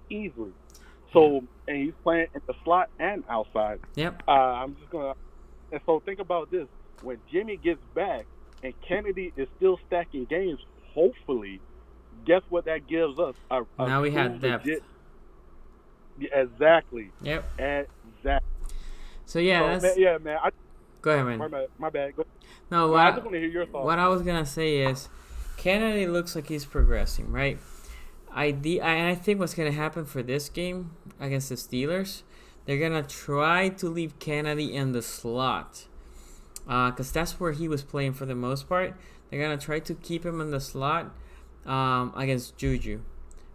easily. So, and he's playing in the slot and outside. Yep. And so think about this. When Jimmy gets back and Kennedy is still stacking games, hopefully, guess what that gives us? Now we have depth. Exactly. Yep. Exactly. So yeah, man. Go ahead, man. My bad. No, I just want to hear your thoughts. What I was gonna say is, Kennedy looks like he's progressing, right? I think what's gonna happen for this game against the Steelers, they're gonna try to leave Kennedy in the slot, because that's where he was playing for the most part. They're gonna try to keep him in the slot against Juju,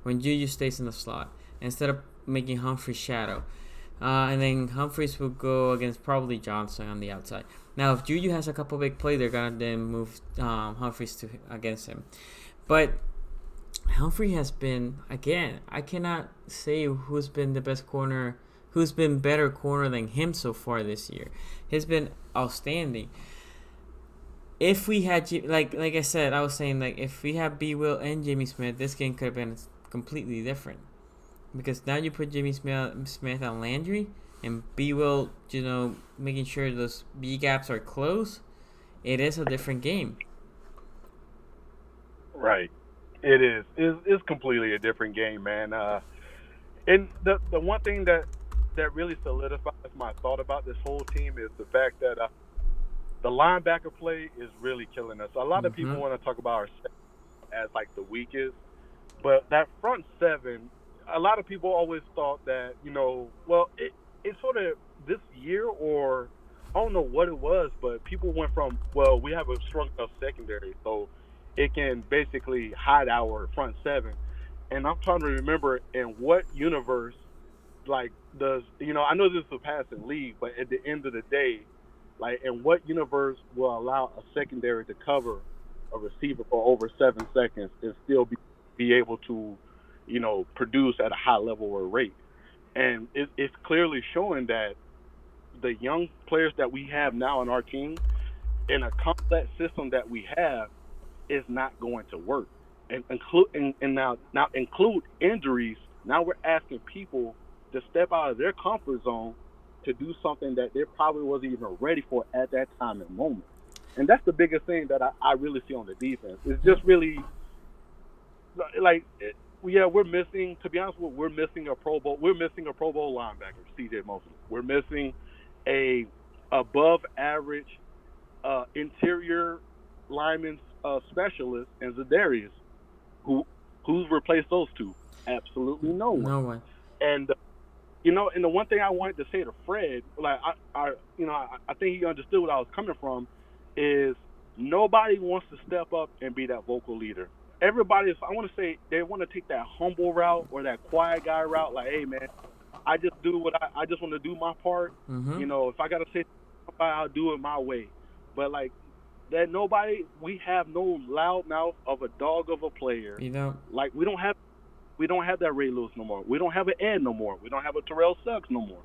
when Juju stays in the slot, instead of making Humphrey shadow. And then Humphreys will go against probably Johnson on the outside. Now, if Juju has a couple big plays, they're gonna then move Humphreys against him. But Humphrey has been, again, I cannot say who's been the best corner, who's been better corner than him so far this year. He's been outstanding. If we had, like I said, I was saying, if we had B. Will and Jimmy Smith, this game could have been completely different. Because now you put Jimmy Smith on Landry, and B. Will, making sure those B gaps are closed. It is a different game. Right. It is. It's completely a different game, man. And the one thing that really solidifies my thought about this whole team is the fact that the linebacker play is really killing us. A lot of people want to talk about our as the weakest, but that front seven a lot of people always thought that, well, it sort of this year, or I don't know what it was, but people went from, well, we have a strong enough secondary, so it can basically hide our front seven. And I'm trying to remember in what universe, like, does, I know this is a passing league, but at the end of the day, like, in what universe will allow a secondary to cover a receiver for over 7 seconds and still be able to, produce at a high level or rate? And it's clearly showing that the young players that we have now on our team, in a complex system that we have, is not going to work. And now include injuries. Now we're asking people to step out of their comfort zone to do something that they probably wasn't even ready for at that time and moment. And that's the biggest thing that I really see on the defense. It's just really like, yeah, we're missing. To be honest with you, we're missing a Pro Bowl. We're missing a Pro Bowl linebacker, C.J. Mosley. We're missing a above average interior lineman specialist in Zadarius. Who's replaced those two? Absolutely no one. No one. And and the one thing I wanted to say to Fred, like, I think he understood what I was coming from, is nobody wants to step up and be that vocal leader. Everybody is, I want to say, they want to take that humble route or that quiet guy route. Like, hey man, I just want to do my part. Mm-hmm. If I gotta say something, I'll do it my way. But like that, we have no loud mouth of a dog of a player. Like, we don't have that Ray Lewis no more. We don't have an Ed no more. We don't have a Terrell Suggs no more.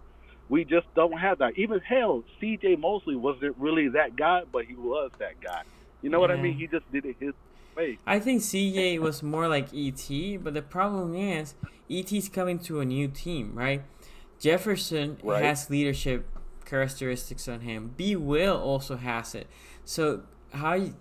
We just don't have that. Even hell, C.J. Mosley wasn't really that guy, but he was that guy. You know what I mean? He just did it his way. I think CJ was more like E.T., but the problem is E.T.'s coming to a new team, right? Jefferson has leadership characteristics on him. B. Will also has it. So how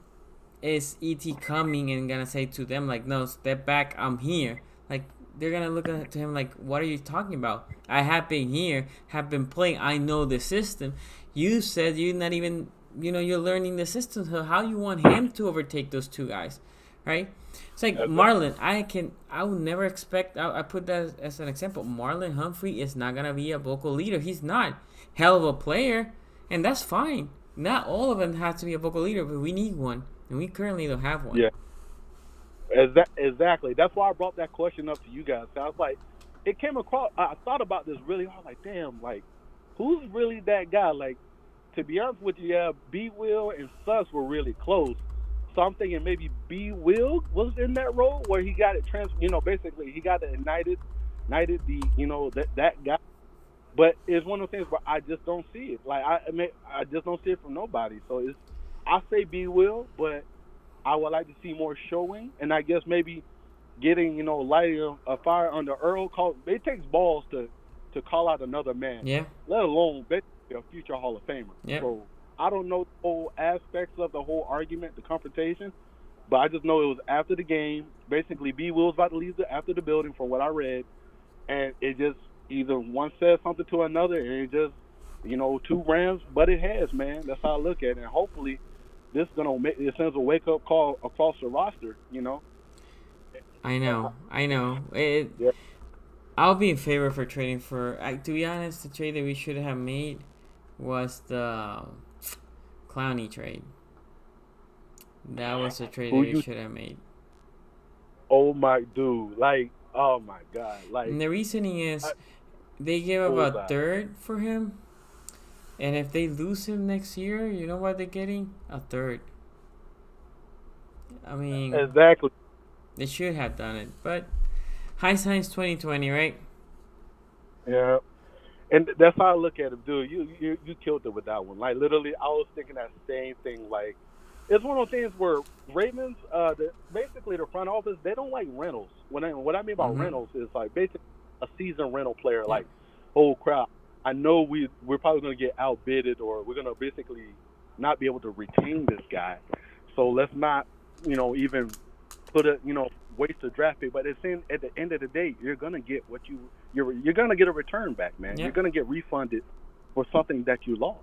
is E.T. coming and gonna say to them, like, no, step back, I'm here? Like, they're gonna look at him like, what are you talking about? I have been here, have been playing, I know the system. You said you're not even, you're learning the system, so how you want him to overtake those two guys, right? It's like Marlon. I would never expect, I put that as an example. Marlon Humphrey is not gonna be a vocal leader. He's not. Hell of a player, and that's fine. Not all of them have to be a vocal leader, but we need one, and we currently don't have one. Yeah. Exactly. That's why I brought that question up to you guys. I was like, it came across. I thought about this really hard. Like, damn, like, who's really that guy? Like, to be honest with you, yeah, B. Will and Suggs were really close. So I'm thinking maybe B. Will was in that role where he got it basically he got it ignited the that guy. But it's one of those things where I just don't see it. Like, I just don't see it from nobody. So I say B. Will, but I would like to see more showing, and I guess maybe getting, lighting a fire under Earl. It takes balls to call out another man, let alone basically a future Hall of Famer. Yeah. So I don't know the whole aspects of the whole argument, the confrontation, but I just know it was after the game. Basically, B. Will was about to leave after the building, from what I read, and it just either one said something to another, and it just, two Rams butted heads, man. That's how I look at it, and hopefully this it sends a wake up call across the roster, I know. Yeah. I'll be in favor for trading for. To be honest, the trade that we should have made was the Clowney trade. That was the trade that we should have made. Oh my dude! Like, oh my god! Like, and the reasoning is they gave up a third for him. And if they lose him next year, you know what they're getting? A third. I mean, exactly. They should have done it, but hindsight's 2020, right? Yeah, and that's how I look at it, dude. You killed it with that one. Like, literally, I was thinking that same thing. Like, it's one of those things where Ravens, basically the front office, they don't like rentals. What I mean by rentals is like basically a seasoned rental player. Yeah. Like, oh crap. I know we're probably going to get outbidded, or we're going to basically not be able to retain this guy. So let's not, even put waste a draft pick. But at the end of the day, you're going to get you're going to get a return back, man. Yeah. You're going to get refunded for something that you lost.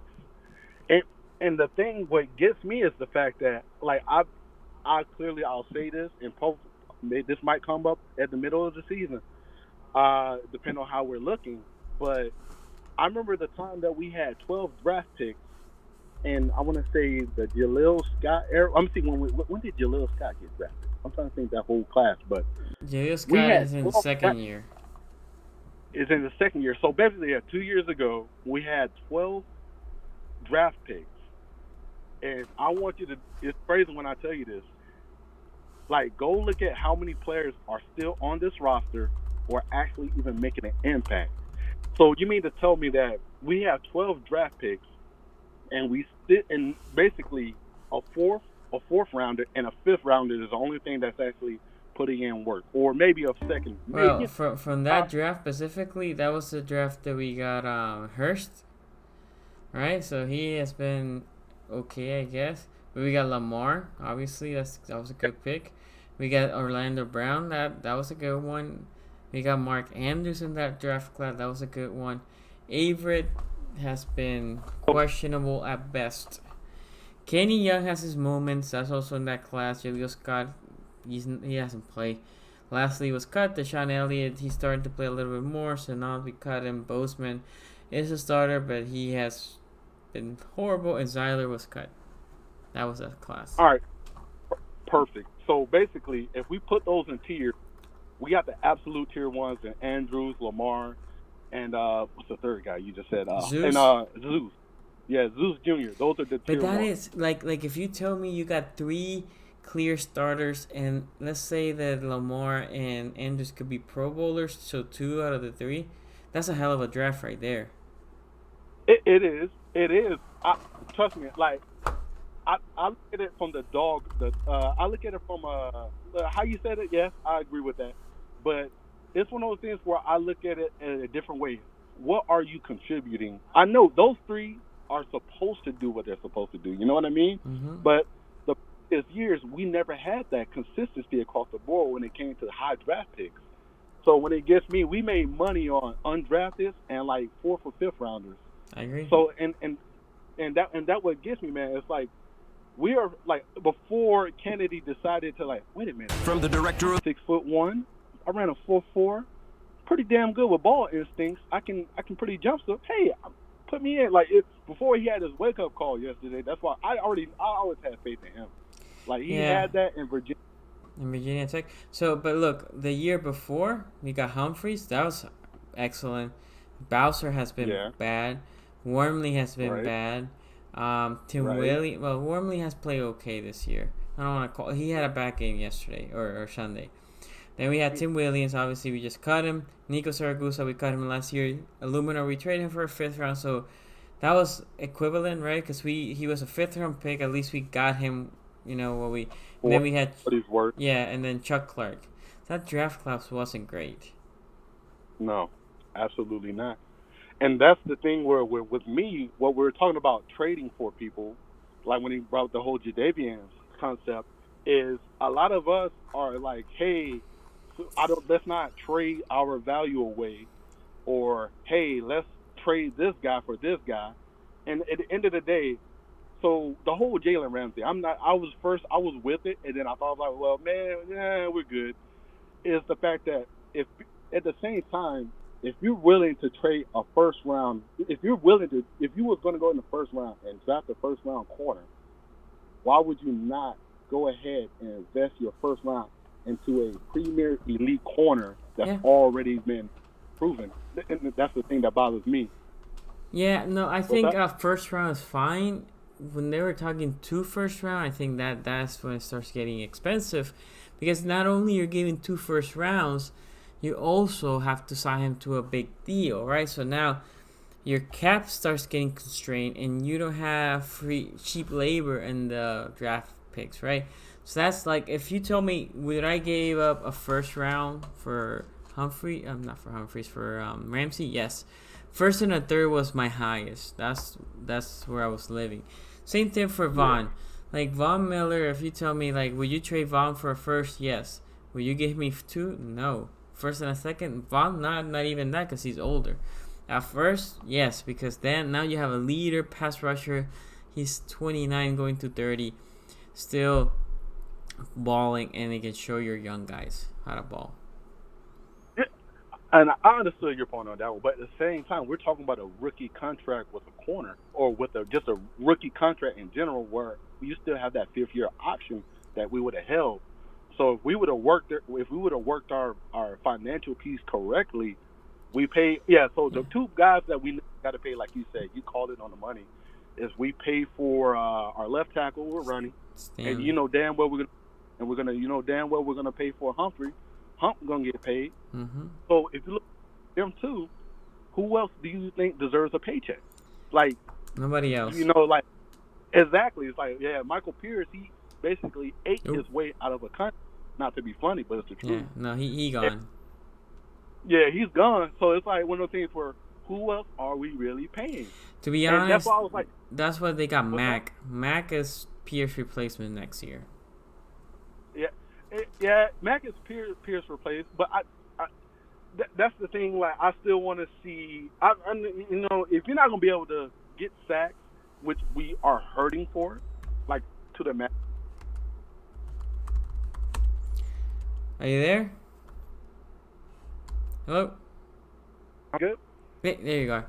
And the thing, what gets me is the fact that, like, I'll say this, and this might come up at the middle of the season. depending on how we're looking. But I remember the time that we had 12 draft picks, and I want to say the Jaleel Scott era. I'm seeing when did Jaleel Scott get drafted? I'm trying to think that whole class, but Jaleel we Scott had is in 12 second year. is in the second year. So basically, 2 years ago, we had 12 draft picks, and I want you to. It's crazy when I tell you this. Like, go look at how many players are still on this roster or actually even making an impact. So you mean to tell me that we have 12 draft picks and we sit in basically a fourth rounder and a fifth rounder is the only thing that's actually putting in work, or maybe a second? Well, Maybe, from that draft specifically, that was the draft that we got Hurst, right? So he has been okay, I guess. But we got Lamar, obviously that was a good pick. We got Orlando Brown, that was a good one. We got Mark Andrews in that draft class, that was a good one. Averett has been questionable at best. Kenny Young has his moments, that's also in that class. Jaleel Scott, he hasn't played. Lastly was cut. Deshaun Elliott, he started to play a little bit more, so now we cut him. Bozeman is a starter, but he has been horrible, and Zyler was cut. That was a class. all right, perfect. So basically, if we put those in tiers, we got the absolute tier ones and Andrews, Lamar, and what's the third guy you just said? Zeus. And Zeus. Yeah, Zeus Jr. Those are the tier But that ones. is like if you tell me you got 3 clear starters, and let's say that Lamar and Andrews could be Pro Bowlers, so 2 out of the 3, that's a hell of a draft right there. It is. It is. Trust me. Like, I look at it from the dog. I look at it from how you said it. Yes, I agree with that. But it's one of those things where I look at it in a different way. What are you contributing? I know those 3 are supposed to do what they're supposed to do. You know what I mean? Mm-hmm. But the previous years, we never had that consistency across the board when it came to high draft picks. So when it gets me, we made money on undrafted and like 4th or 5th rounders. I agree. So and that what gets me, man. It's like we are like before Kennedy decided to like, wait a minute. From the director of 6'1", I ran a 4.4, pretty damn good with ball instincts. I can pretty jump stuff. Hey, put me in. Like before he had his wake up call yesterday. That's why I always had faith in him. Like he had that in Virginia. In Virginia Tech. So, but look, the year before we got Humphreys. That was excellent. Bowser has been bad. Wormley has been bad. Tim Willie. Well, Wormley has played okay this year. I don't want to call. He had a bad game yesterday or Sunday. Then we had Tim Williams. Obviously, we just cut him. Nico Saragusa, we cut him last year. Illumina, we traded him for a 5th round. So that was equivalent, right? Because he was a 5th round pick. At least we got him. You know what we. And then we had. And then Chuck Clark. That draft class wasn't great. No, absolutely not. And that's the thing where with me, what we're talking about trading for people, like when he brought the whole Jadeveon concept, is a lot of us are like, hey, let's not trade our value away, or hey, let's trade this guy for this guy. And at the end of the day, so the whole Jalen Ramsey, I was with it, and then I thought like, well, man, yeah, we're good. Is the fact that if at the same time, if you're willing to trade a first round, if you was going to go in the first round and draft the first round corner, why would you not go ahead and invest your first round into a premier elite corner that's already been proven? And that's the thing that bothers me. Yeah, no, I think first round is fine. When they were talking 2 first round, I think that's when it starts getting expensive, because not only you're giving 2 first rounds, you also have to sign him to a big deal, right? So now your cap starts getting constrained, and you don't have cheap labor in the draft picks, right? So that's like, if you tell me, would I give up a first round for Ramsey? Yes. First and a third was my highest. That's where I was living. Same thing for Vaughn. Like Von Miller, if you tell me like, would you trade Vaughn for a first? Yes. Will you give me 2? No. First and a second? Vaughn, not even that, because he's older. At first, yes, because then now you have a leader, pass rusher. He's 29 going to 30. Still balling, and he can show your young guys how to ball. And I understood your point on that one, but at the same time, we're talking about a rookie contract with a corner, or with just a rookie contract in general, where you still have that 5th-year option that we would have held. So if we would have worked our financial piece correctly, we pay. Yeah. So the two guys that we got to pay, like you said, you called it on the money, is we pay for our left tackle with Ronnie, and you know damn well we're gonna pay for Humphrey. Hump gonna get paid. Mm-hmm. So if you look at them two, who else do you think deserves a paycheck? Like nobody else. Like exactly. It's like Michael Pierce, he basically ate his way out of a contract. Not to be funny, but it's the truth. Yeah, no, he gone. Yeah, he's gone. So it's like one of those things where who else are we really paying? To be honest, that's why I was like, that's why they got Mac. Mac is Pierce replacement next year. Yeah, Mac is Pierce replaced, but that's the thing. Like, I still want to see. If you're not gonna be able to get sacks, which we are hurting for, like to the max. Are you there? Hello? I'm good? There you go.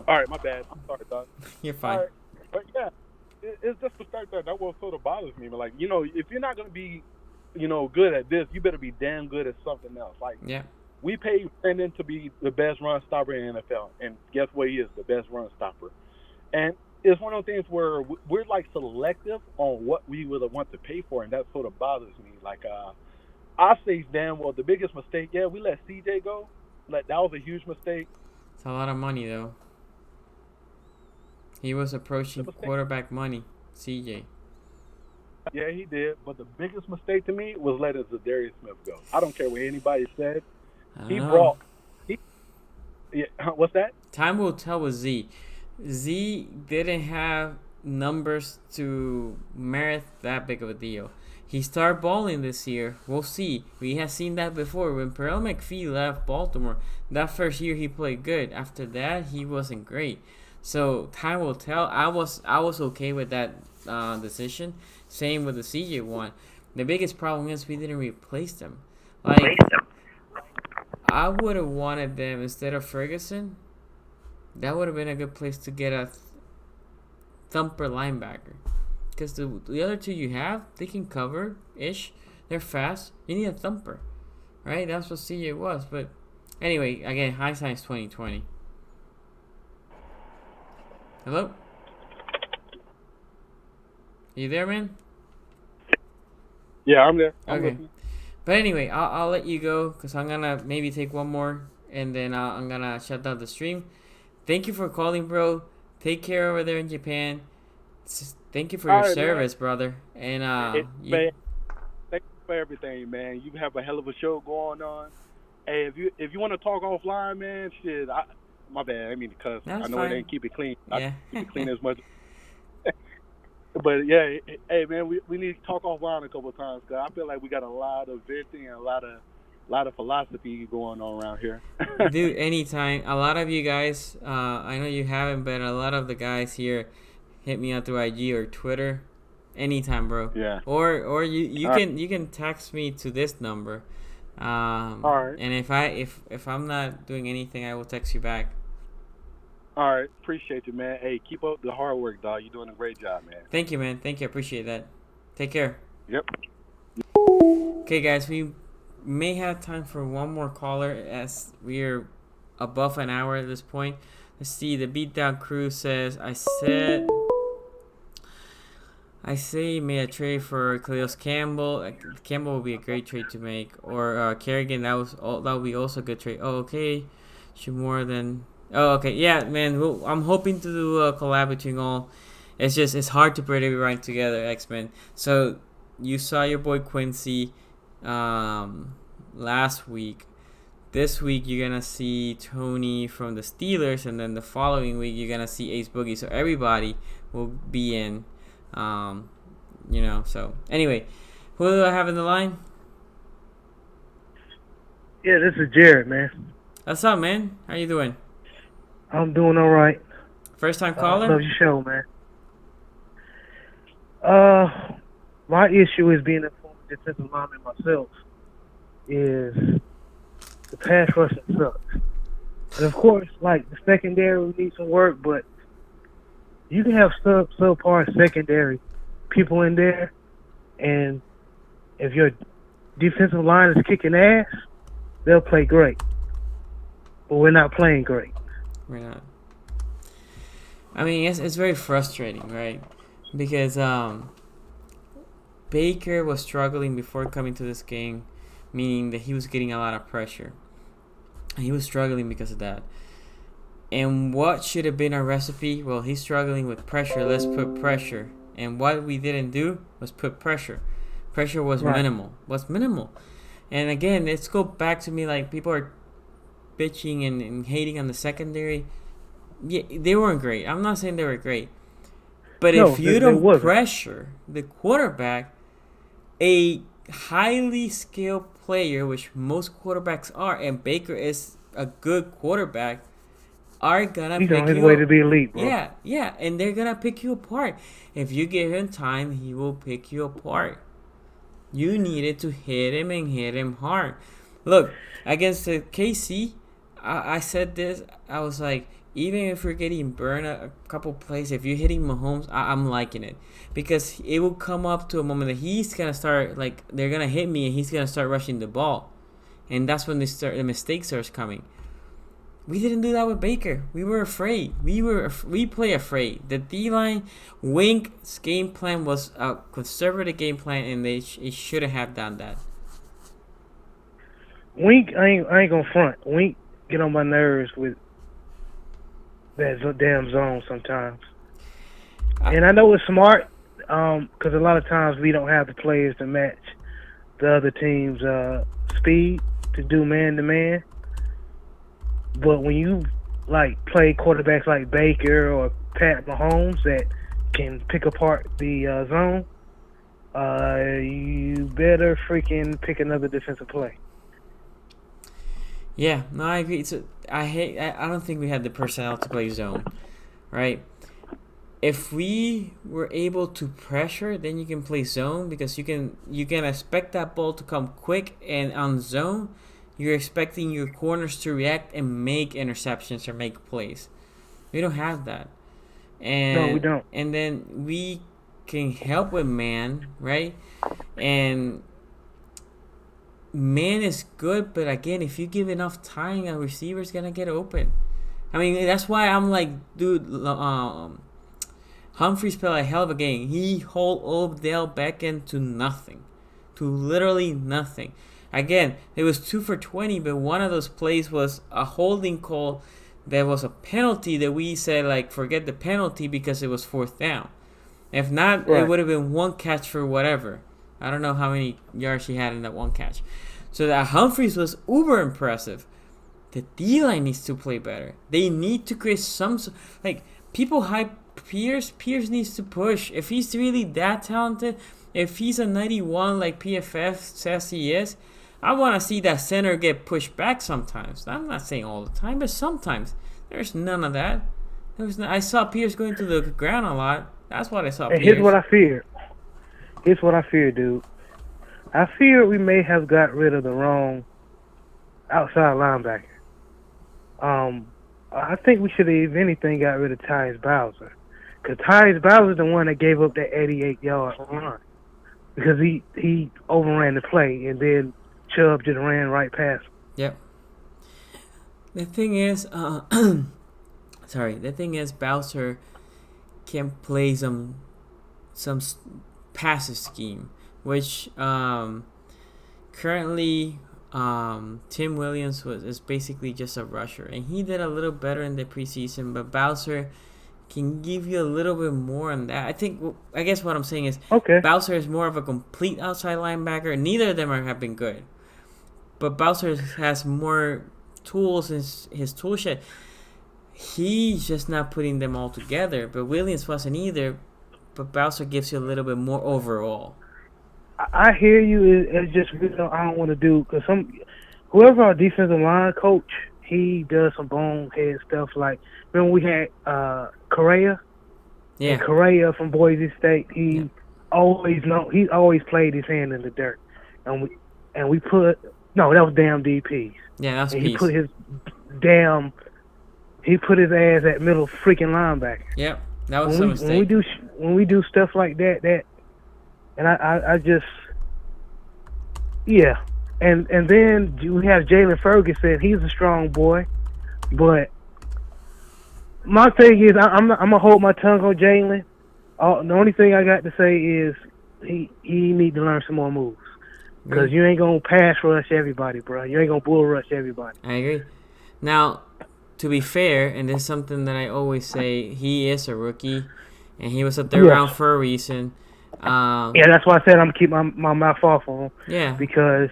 All right, my bad. I'm sorry, Doc. You're fine. Right. But yeah, it's just the fact that what sort of bothers me. But like, if you're not going to be, good at this, you better be damn good at something else. Like, yeah. We paid Brandon to be the best run stopper in the NFL, and guess what? He is the best run stopper. And it's one of those things where we're like selective on what we would want to pay for, and that sort of bothers me. Like, I say damn well the biggest mistake, we let CJ go. Like, that was a huge mistake. It's a lot of money though. He was approaching quarterback money, CJ. Yeah, he did. But the biggest mistake to me was letting Zadarius Smith go. I don't care what anybody said. What's that? Time will tell with Z. Z didn't have numbers to merit that big of a deal. He started balling this year. We'll see. We have seen that before. When Perel McPhee left Baltimore, that first year he played good. After that, he wasn't great. So time will tell. I was okay with that decision. Same with the CJ one. The biggest problem is we didn't replace them. I would have wanted them instead of Ferguson. That would have been a good place to get a thumper linebacker. Because the other two you have, they can cover-ish. They're fast. You need a thumper. Right? That's what CJ was. But anyway, again, hindsight's 2020. Hello? You there, man? Yeah, I'm there. Okay. But anyway, I'll let you go because I'm going to maybe take one more and then I'm going to shut down the stream. Thank you for calling, bro. Take care over there in Japan. Thank you for your service, man. Brother. And man, thank you for everything, man. You have a hell of a show going on. Hey, if you want to talk offline, man, shit, my bad. I mean to cuss. I know fine. It ain't keep it clean. Yeah. Keep it clean as much. But yeah, hey man, we need to talk offline a couple of times because I feel like we got a lot of venting and a lot of philosophy going on around here. Dude, anytime. A lot of you guys, I know you haven't, but a lot of the guys here hit me out through IG or Twitter. Anytime, bro. Yeah. Or you can text me to this number. All right. And if I'm not doing anything, I will text you back. All right. Appreciate you, man. Hey, keep up the hard work, dog. You're doing a great job, man. Thank you, man. Thank you. I appreciate that. Take care. Yep. Okay, guys. We may have time for one more caller as we are above an hour at this point. Let's see. The Beatdown Crew says, I say made a trade for Khalil Campbell. Campbell would be a great trade to make. Or Kerrigan, that would be also a good trade. Oh, okay. Should more than... Oh, okay. Yeah, man. I'm hoping to do a collab between all. It's hard to put everyone together, X-Men. So, you saw your boy Quincy last week. This week, you're going to see Tony from the Steelers. And then the following week, you're going to see Ace Boogie. So, everybody will be in. So anyway, who do I have in the line? Yeah, this is Jared, man. What's up, man? How you doing? I'm doing all right. First time caller? Love your show, man. My issue is being a former defensive lineman myself is the pass rushing sucks. And of course, like the secondary needs some work, but you can have subpar secondary people in there, and if your defensive line is kicking ass, they'll play great. But we're not playing great. We're not. I mean, it's very frustrating, right? Because Baker was struggling before coming to this game, meaning that he was getting a lot of pressure. He was struggling because of that. And what should have been our recipe? Well, he's struggling with pressure. Let's put pressure. And what we didn't do was put pressure. Pressure was minimal. And again, let's go back to me like people are bitching and hating on the secondary. Yeah, they weren't great. I'm not saying they were great. But if you don't pressure the quarterback, a highly skilled player, which most quarterbacks are, and Baker is a good quarterback, are gonna He's pick on his you way up. to be elite, bro. Yeah, and they're gonna pick you apart. If you give him time, he will pick you apart. You needed to hit him and hit him hard. Look, against the KC, I said this. I was like, even if you're getting burned a couple plays, if you're hitting Mahomes, I'm liking it. Because it will come up to a moment that he's going to start, like, they're going to hit me and he's going to start rushing the ball. And that's when the mistakes starts coming. We didn't do that with Baker. We were afraid. We play afraid. The D-line, Wink's game plan was a conservative game plan, and it shouldn't have done that. Wink, I ain't gonna front. Wink get on my nerves with that damn zone sometimes. And I know it's smart, because a lot of times we don't have the players to match the other team's speed to do man-to-man. But when you like play quarterbacks like Baker or Pat Mahomes that can pick apart the zone, you better freaking pick another defensive play. Yeah, no, I agree. So I don't think we had the personnel to play zone, right? If we were able to pressure, then you can play zone, because you can expect that ball to come quick, and on zone, you're expecting your corners to react and make interceptions or make plays. We don't have that. And no, we don't. And then we can help with man, right? And man is good, but again, if you give enough time, a receiver's gonna get open. I mean, that's why I'm like, dude, Humphries played a hell of a game. He held Odell Beckham to nothing, to literally nothing. Again, it was 2 for 20, but one of those plays was a holding call. There was a penalty that we said, like, forget the penalty because it was 4th down. If not, It would have been one catch for whatever. I don't know how many yards he had in that one catch. So that Humphries was uber impressive. The D-line needs to play better. They need to create some, like, people hype Pierce. Pierce needs to push. If he's really that talented, if he's a 91 like PFF says he is, I want to see that center get pushed back sometimes. I'm not saying all the time, but sometimes. There's none of that. I saw Pierce going to the ground a lot. That's what I saw. And here's what I feared. Dude. I fear we may have got rid of the wrong outside linebacker. I think we should have, if anything, got rid of Tyus Bowser. Because Tyus Bowser is the one that gave up that 88-yard run. Because he overran the play, and then Chubb just ran right past him. Yep. The thing is, Bowser can play some passive scheme, which currently Tim Williams is basically just a rusher, and he did a little better in the preseason, but Bowser can give you a little bit more on that. I guess what I'm saying is, Bowser is more of a complete outside linebacker. Neither of them have been good, but Bowser has more tools in his tool shed. He's just not putting them all together, but Williams wasn't either, but Bowser gives you a little bit more overall. I hear you. It's just I don't want to do, because whoever our defensive line coach, he does some bonehead stuff. Like, remember we had Correa? Yeah. And Correa from Boise State. He always played his hand in the dirt, and we put No, that was damn DPs. Yeah, that's And Peace. he put his ass at middle freaking linebacker. Yep, that was a When mistake. we do stuff like that, and I just, yeah. And then we have Jalen Ferguson. He's a strong boy, but my thing is I'm gonna hold my tongue on Jalen. The only thing I got to say is he need to learn some more moves, because you ain't gonna pass rush everybody, bro. You ain't gonna bull rush everybody. I agree. Now, to be fair, and this is something that I always say, he is a rookie, and he was a third round for a reason. Yeah, that's why I said I'm gonna keep my mouth off on him. Yeah. Because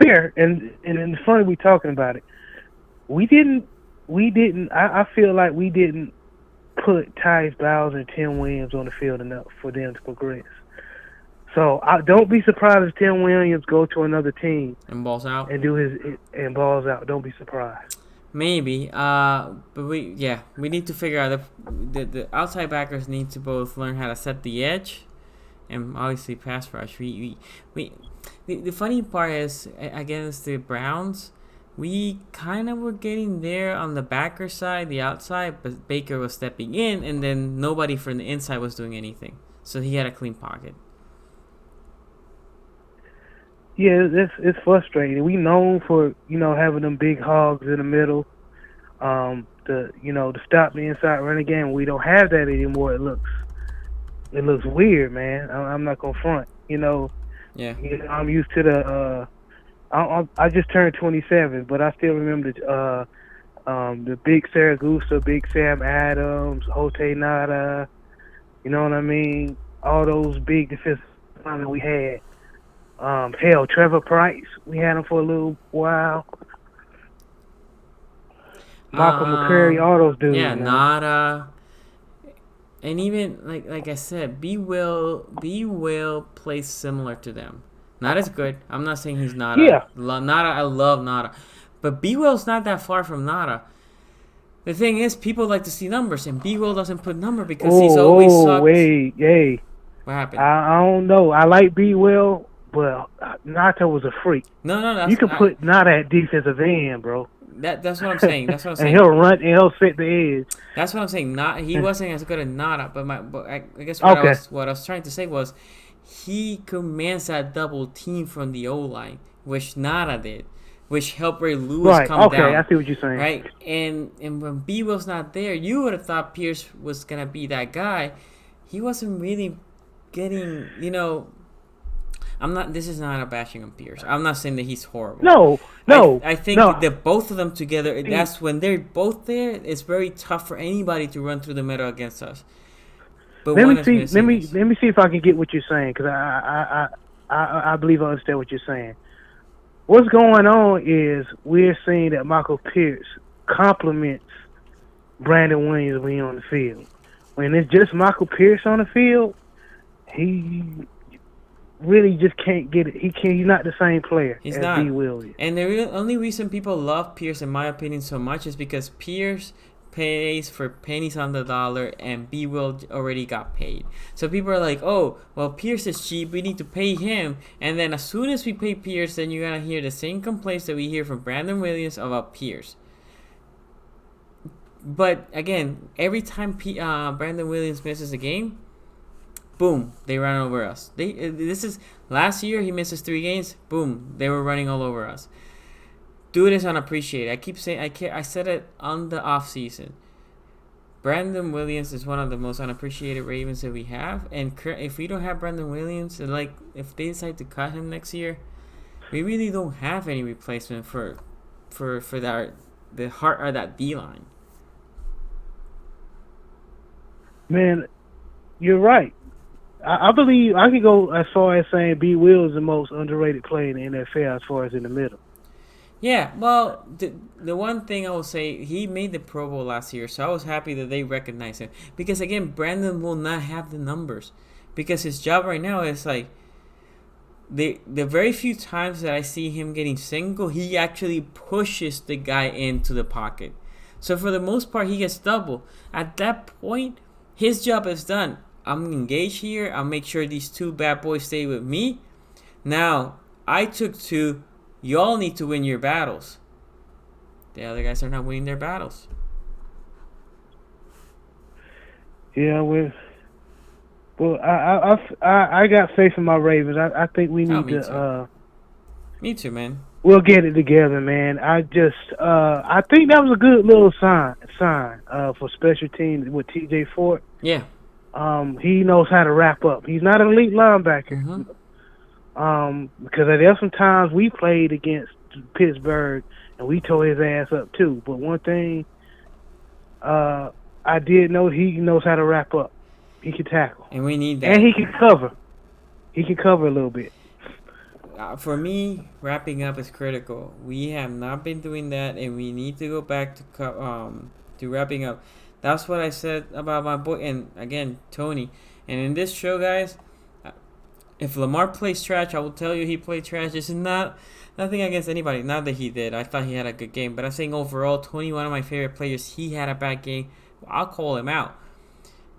fair, and it's funny we talking about it. We didn't. I feel like we didn't put Tyus Bowser and Tim Williams on the field enough for them to progress. So don't be surprised if Tim Williams go to another team and balls out and balls out. Don't be surprised. Maybe, but we need to figure out the outside backers need to both learn how to set the edge, and obviously pass rush. The funny part is, against the Browns, we kind of were getting there on the backer side, the outside, but Baker was stepping in, and then nobody from the inside was doing anything, so he had a clean pocket. Yeah, it's frustrating. We known for having them big hogs in the middle, to stop the inside running game. We don't have that anymore. It looks weird, man. I'm not gonna front. Yeah. I'm used to the. I just turned 27, but I still remember the big Saragusa, big Sam Adams, Hote Nada. You know what I mean? All those big defensive linemen we had. Hell, Trevor Price, we had him for a little while. Malcolm McCurry, all those dudes. Yeah, Nada. And even like I said, B Will plays similar to them. Not as good. I'm not saying he's Nada. Yeah. Nada, I love Nada. But B Will's not that far from Nada. The thing is, people like to see numbers, and B Will doesn't put number because he's always sucked. Hey. What happened? I don't know. I like B Will, but Nata was a freak. No. You can put Nata at defensive end, bro. That's what I'm saying. That's what I'm saying. And he'll run and he'll set the edge. That's what I'm saying. He wasn't as good as Nada, but I guess what I was trying to say was he commands that double team from the O-line, which Nada did, which helped Ray Lewis come down. I see what you're saying. Right, and when B Will's not there, you would have thought Pierce was gonna be that guy. He wasn't really getting, This is not a bashing on Pierce. I'm not saying that he's horrible. No. I think that both of them together, that's when they're both there, it's very tough for anybody to run through the middle against us. But let me see if I can get what you're saying, because I believe I understand what you're saying. What's going on is we're seeing that Michael Pierce compliments Brandon Williams when he's on the field. When it's just Michael Pierce on the field, he really just can't get it. He's not the same player as B. Williams. And the only reason people love Pierce, in my opinion, so much is because Pierce pays for pennies on the dollar, and B. Will already got paid. So people are like, oh, well, Pierce is cheap, we need to pay him. And then as soon as we pay Pierce, then you're going to hear the same complaints that we hear from Brandon Williams about Pierce. But again, every time Brandon Williams misses a game, boom, they run over us. This is last year, he misses 3 games, boom, they were running all over us. Dude is unappreciated. I keep saying, I said it on the off season. Brandon Williams is one of the most unappreciated Ravens that we have, and if we don't have Brandon Williams, if they decide to cut him next year, we really don't have any replacement for the heart of that D line. Man, you're right. I believe I could go as far as saying B. Will is the most underrated player in the NFL as far as in the middle. Yeah, well, the one thing I will say, he made the Pro Bowl last year, so I was happy that they recognized him. Because, again, Brandon will not have the numbers. Because his job right now is like, the very few times that I see him getting single, he actually pushes the guy into the pocket. So for the most part, he gets double. At that point, his job is done. I'm engaged here. I'll make sure these 2 bad boys stay with me. Now, I took 2. You all need to win your battles. The other guys are not winning their battles. Yeah, well, I got faith in my Ravens. I think we need me to. too. Me too, man. We'll get it together, man. I think that was a good little sign for special teams with T.J. Ford. Yeah. He knows how to wrap up. He's not an elite linebacker. Because there's some times we played against Pittsburgh and we tore his ass up too. But one thing, I did know he knows how to wrap up. He can tackle. And we need that. And he can cover. He can cover a little bit. For me, wrapping up is critical. We have not been doing that, and we need to go back to wrapping up. That's what I said about my boy, and again, Tony. And in this show, guys, if Lamar plays trash, I will tell you he played trash. This is nothing against anybody. Not that he did. I thought he had a good game. But I'm saying overall, Tony, one of my favorite players, he had a bad game. I'll call him out.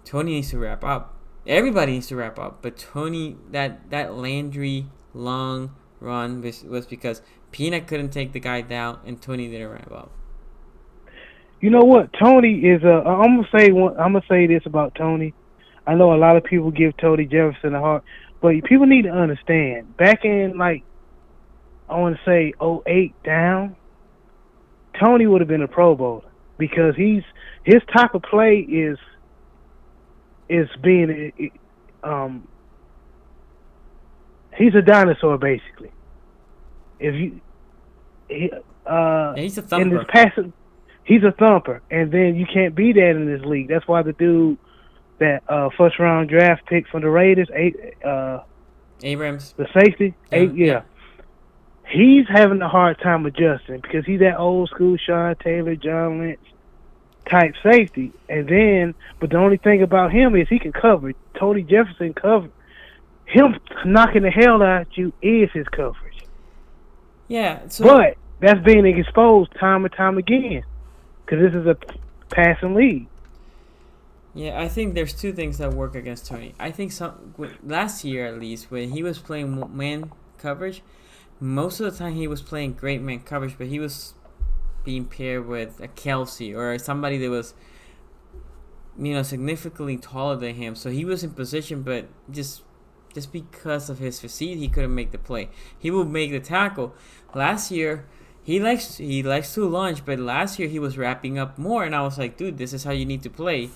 Tony needs to wrap up. Everybody needs to wrap up. But Tony, that Landry long run was because Peanut couldn't take the guy down, and Tony didn't wrap up. You know what? Tony is I'm gonna say this about Tony. I know a lot of people give Tony Jefferson a hard, but people need to understand. Back in I want to say 2008 down, Tony would have been a Pro Bowler because his type of play is being he's a dinosaur basically. He's a thumper. In this passing, he's a thumper, and then you can't be that in this league. That's why the dude that first round draft pick from the Raiders, Abrams, the safety, he's having a hard time adjusting because he's that old school Sean Taylor, John Lynch type safety. But the only thing about him is he can cover. Tony Jefferson covered. Him knocking the hell out you is his coverage. Yeah. But that's being exposed time and time again because this is a passing league. Yeah, I think there's two things that work against Tony. I think last year at least, when he was playing man coverage, most of the time he was playing great man coverage, but he was being paired with a Kelsey or somebody that was, significantly taller than him. So he was in position, but just because of his physique, he couldn't make the play. He would make the tackle. Last year, he likes to launch, but last year he was wrapping up more, and I was like, dude, this is how you need to play.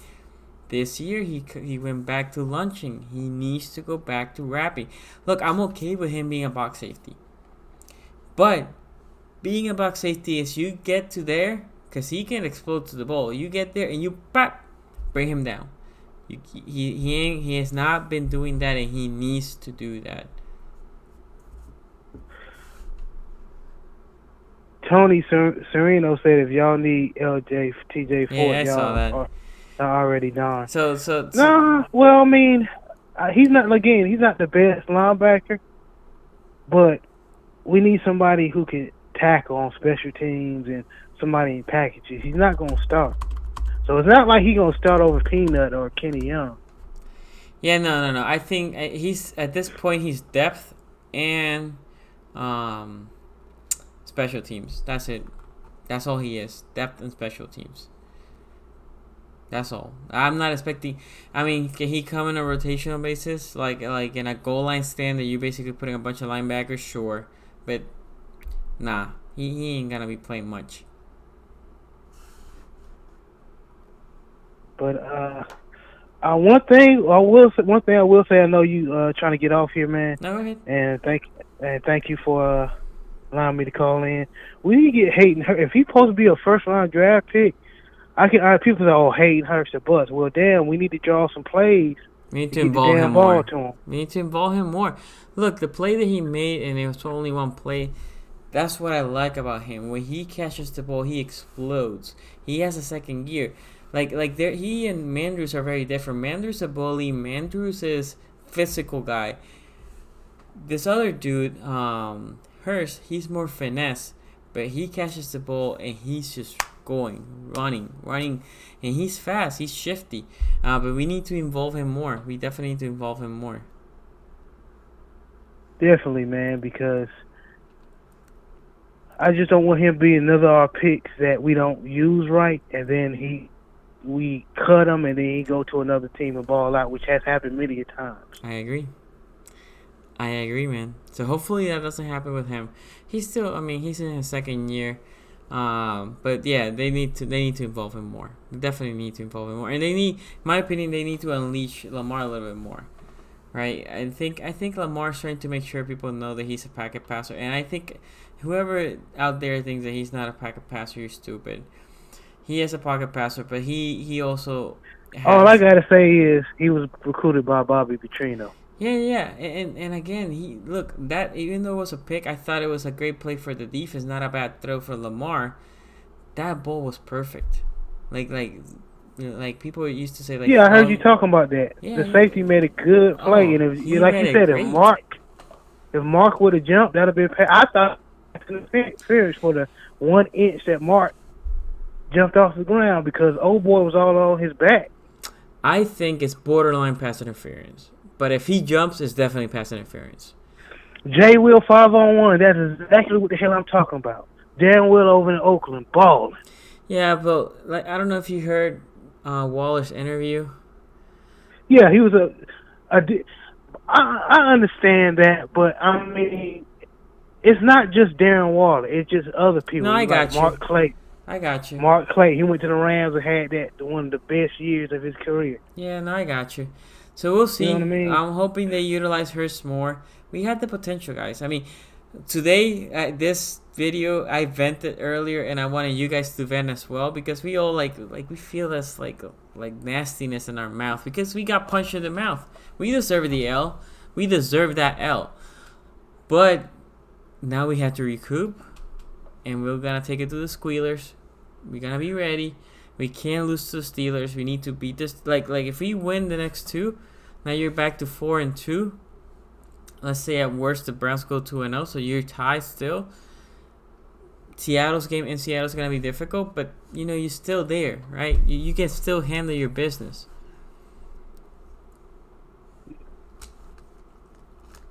This year, he went back to launching. He needs to go back to wrapping. Look, I'm okay with him being a box safety. But being a box safety is you get to there, because he can explode to the ball. You get there, and you bring him down. He has not been doing that, and he needs to do that. Tony Serino said if y'all need TJ Ford, saw that. Are already done. So no, well, I mean, he's not the best linebacker, but we need somebody who can tackle on special teams and somebody in packages. He's not going to start. So it's not like he's going to start over Peanut or Kenny Young. Yeah, no. I think he's at this point he's depth and special teams. That's it. That's all he is. Depth and special teams. That's all. I'm not expecting. I mean, can he come on a rotational basis, like in a goal line stand that you're basically putting a bunch of linebackers? Sure, but nah, he ain't gonna be playing much. But one thing I will say. I know you trying to get off here, man. No, go ahead. And thank you for allowing me to call in. We need to get Hayden Hurst. If he's supposed to be a first round draft pick, people say, "Oh, Hayden Hurst a bust." Well, damn, we need to draw some plays. We need to involve him more. We need to involve him more. Look, the play that he made, and it was only one play. That's what I like about him. When he catches the ball, he explodes. He has a second gear. He and Mandrews are very different. Mandrews a bully. Mandrews is physical guy. This other dude, Hurst, he's more finesse, but he catches the ball and he's just running, and he's fast. He's shifty, but we need to involve him more. We definitely need to involve him more. Definitely, man, because I just don't want him being another of our picks that we don't use right, and then we cut him, and then he go to another team and ball out, which has happened many a times. I agree, man. So hopefully that doesn't happen with him. He's still, he's in his second year. But yeah, they need to involve him more. They definitely need to involve him more, and in my opinion, they need to unleash Lamar a little bit more, right? I think Lamar's trying to make sure people know that he's a packet passer, and I think whoever out there thinks that he's not a packet passer, you're stupid. He is a pocket passer, but he also has, all I gotta say is he was recruited by Bobby Petrino. Yeah, and again, that even though it was a pick, I thought it was a great play for the defense, not a bad throw for Lamar. That ball was perfect, like people used to say, like, yeah, I heard you talking about that. Yeah, the safety made a good play, and if Mark would have jumped, that'd have been. I thought interference for the 1 inch that Mark jumped off the ground because old boy was all on his back. I think it's borderline pass interference. But if he jumps, it's definitely pass interference. Jay Will 5-on-1. That's exactly what the hell I'm talking about. Darren Will over in Oakland, balling. Yeah, but I don't know if you heard Waller's interview. Yeah, he was I understand that, but it's not just Darren Waller. It's just other people. No, I got you. Mark Clay. I got you. Mark Clay. He went to the Rams and had one of the best years of his career. Yeah, no, I got you. So we'll see. You know what I mean? I'm hoping they utilize Hurst more. We had the potential, guys. Today, this video, I vented earlier, and I wanted you guys to vent as well, because we all we feel this like nastiness in our mouth because we got punched in the mouth. We deserve the L. We deserve that L. But now we have to recoup, and we're gonna take it to the Squealers. We're gonna be ready. We can't lose to the Steelers. We need to beat this. Like if we win the next two, now you're back to 4-2. Let's say at worst the Browns go 2-0, so you're tied still. Seattle's game in Seattle is gonna be difficult, but you're still there, right? You can still handle your business.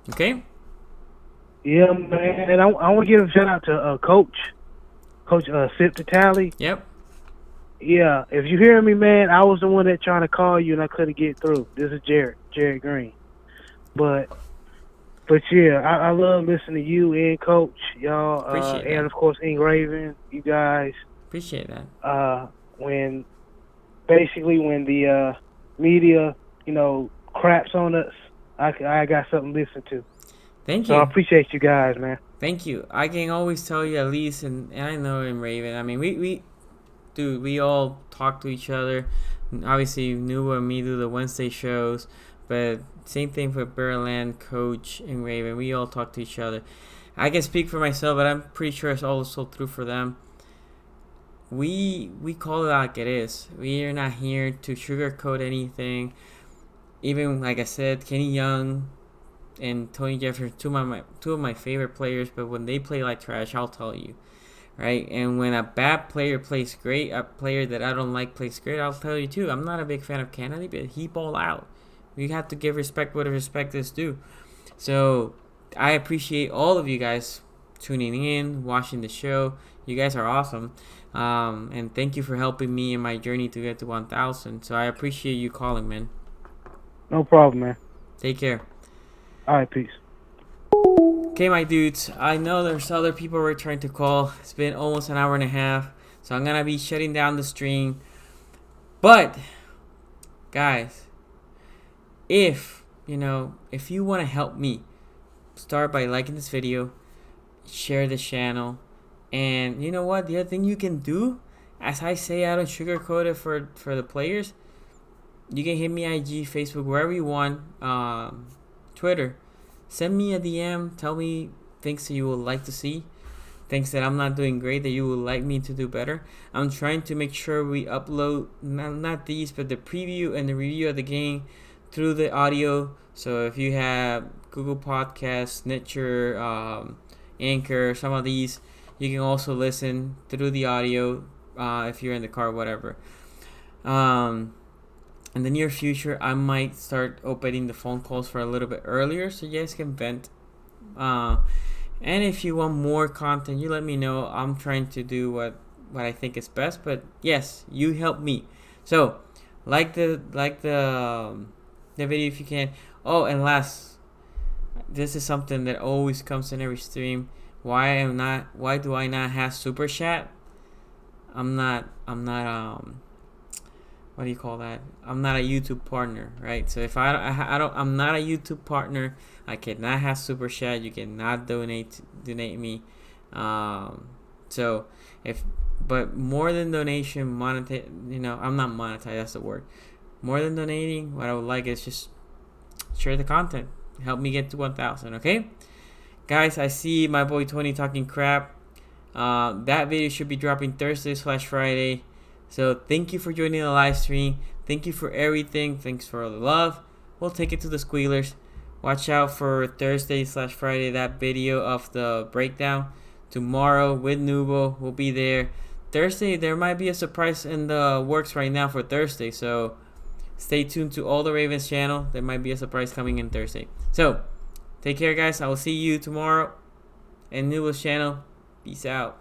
Okay. Yeah, man. And I want to give a shout out to Coach Sip to Tally. Yep. Yeah, if you hear me, man, I was the one that trying to call you and I couldn't get through. This is Jared Green. But yeah, I love listening to you and Coach, y'all, and of course Raven, you guys. Appreciate that. When the media, craps on us, I got something to listen to. Thank you. So I appreciate you guys, man. Thank you. I can always tell you at least, and I know in Raven. We all talk to each other. Obviously, Nuwa and me do the Wednesday shows, but same thing for Berland, Coach, and Raven. We all talk to each other. I can speak for myself, but I'm pretty sure it's also true for them. We call it like it is. We are not here to sugarcoat anything. Even like I said, Kenny Young and Tony Jefferson, two of my favorite players. But when they play like trash, I'll tell you. Right, and when a bad player plays great, a player that I don't like plays great, I'll tell you too. I'm not a big fan of Kennedy, but he ball out. We have to give respect where respect is due. So I appreciate all of you guys tuning in, watching the show. You guys are awesome, and thank you for helping me in my journey to get to 1,000. So I appreciate you calling, man. No problem, man. Take care. All right, peace. Okay, my dudes, I know there's other people we're trying to call. It's been almost an hour and a half, so I'm going to be shutting down the stream. But, guys, if you want to help me, start by liking this video, share the channel, and you know what? The other thing you can do, as I say, I don't sugarcoat it for the players. You can hit me IG, Facebook, wherever you want, Twitter. Send me a DM. Tell me things that you would like to see. Things that I'm not doing great that you would like me to do better. I'm trying to make sure we upload not these, but the preview and the review of the game through the audio. So if you have Google Podcasts, Stitcher, Anchor, some of these, you can also listen through the audio if you're in the car, whatever. In the near future, I might start opening the phone calls for a little bit earlier so you guys can vent. And if you want more content, you let me know. I'm trying to do what I think is best. But yes, you help me. So like the video if you can. Oh, and last, this is something that always comes in every stream. Why do I not have super chat? I'm not what do you call that? I'm not a YouTube partner, right? So if I'm not a YouTube partner, I cannot have super chat. You cannot donate me. So but more than donation, I'm not monetized. That's the word. More than donating, what I would like is just share the content. Help me get to 1,000. Okay, guys. I see my boy Tony talking crap. That video should be dropping Thursday/Friday. So thank you for joining the live stream. Thank you for everything. Thanks for all the love. We'll take it to the squealers. Watch out for Thursday/Friday, that video of the breakdown. Tomorrow with Nubo, we'll be there. Thursday, there might be a surprise in the works right now for Thursday. So stay tuned to All the Ravens channel. There might be a surprise coming in Thursday. So take care, guys. I will see you tomorrow in Nubo's channel. Peace out.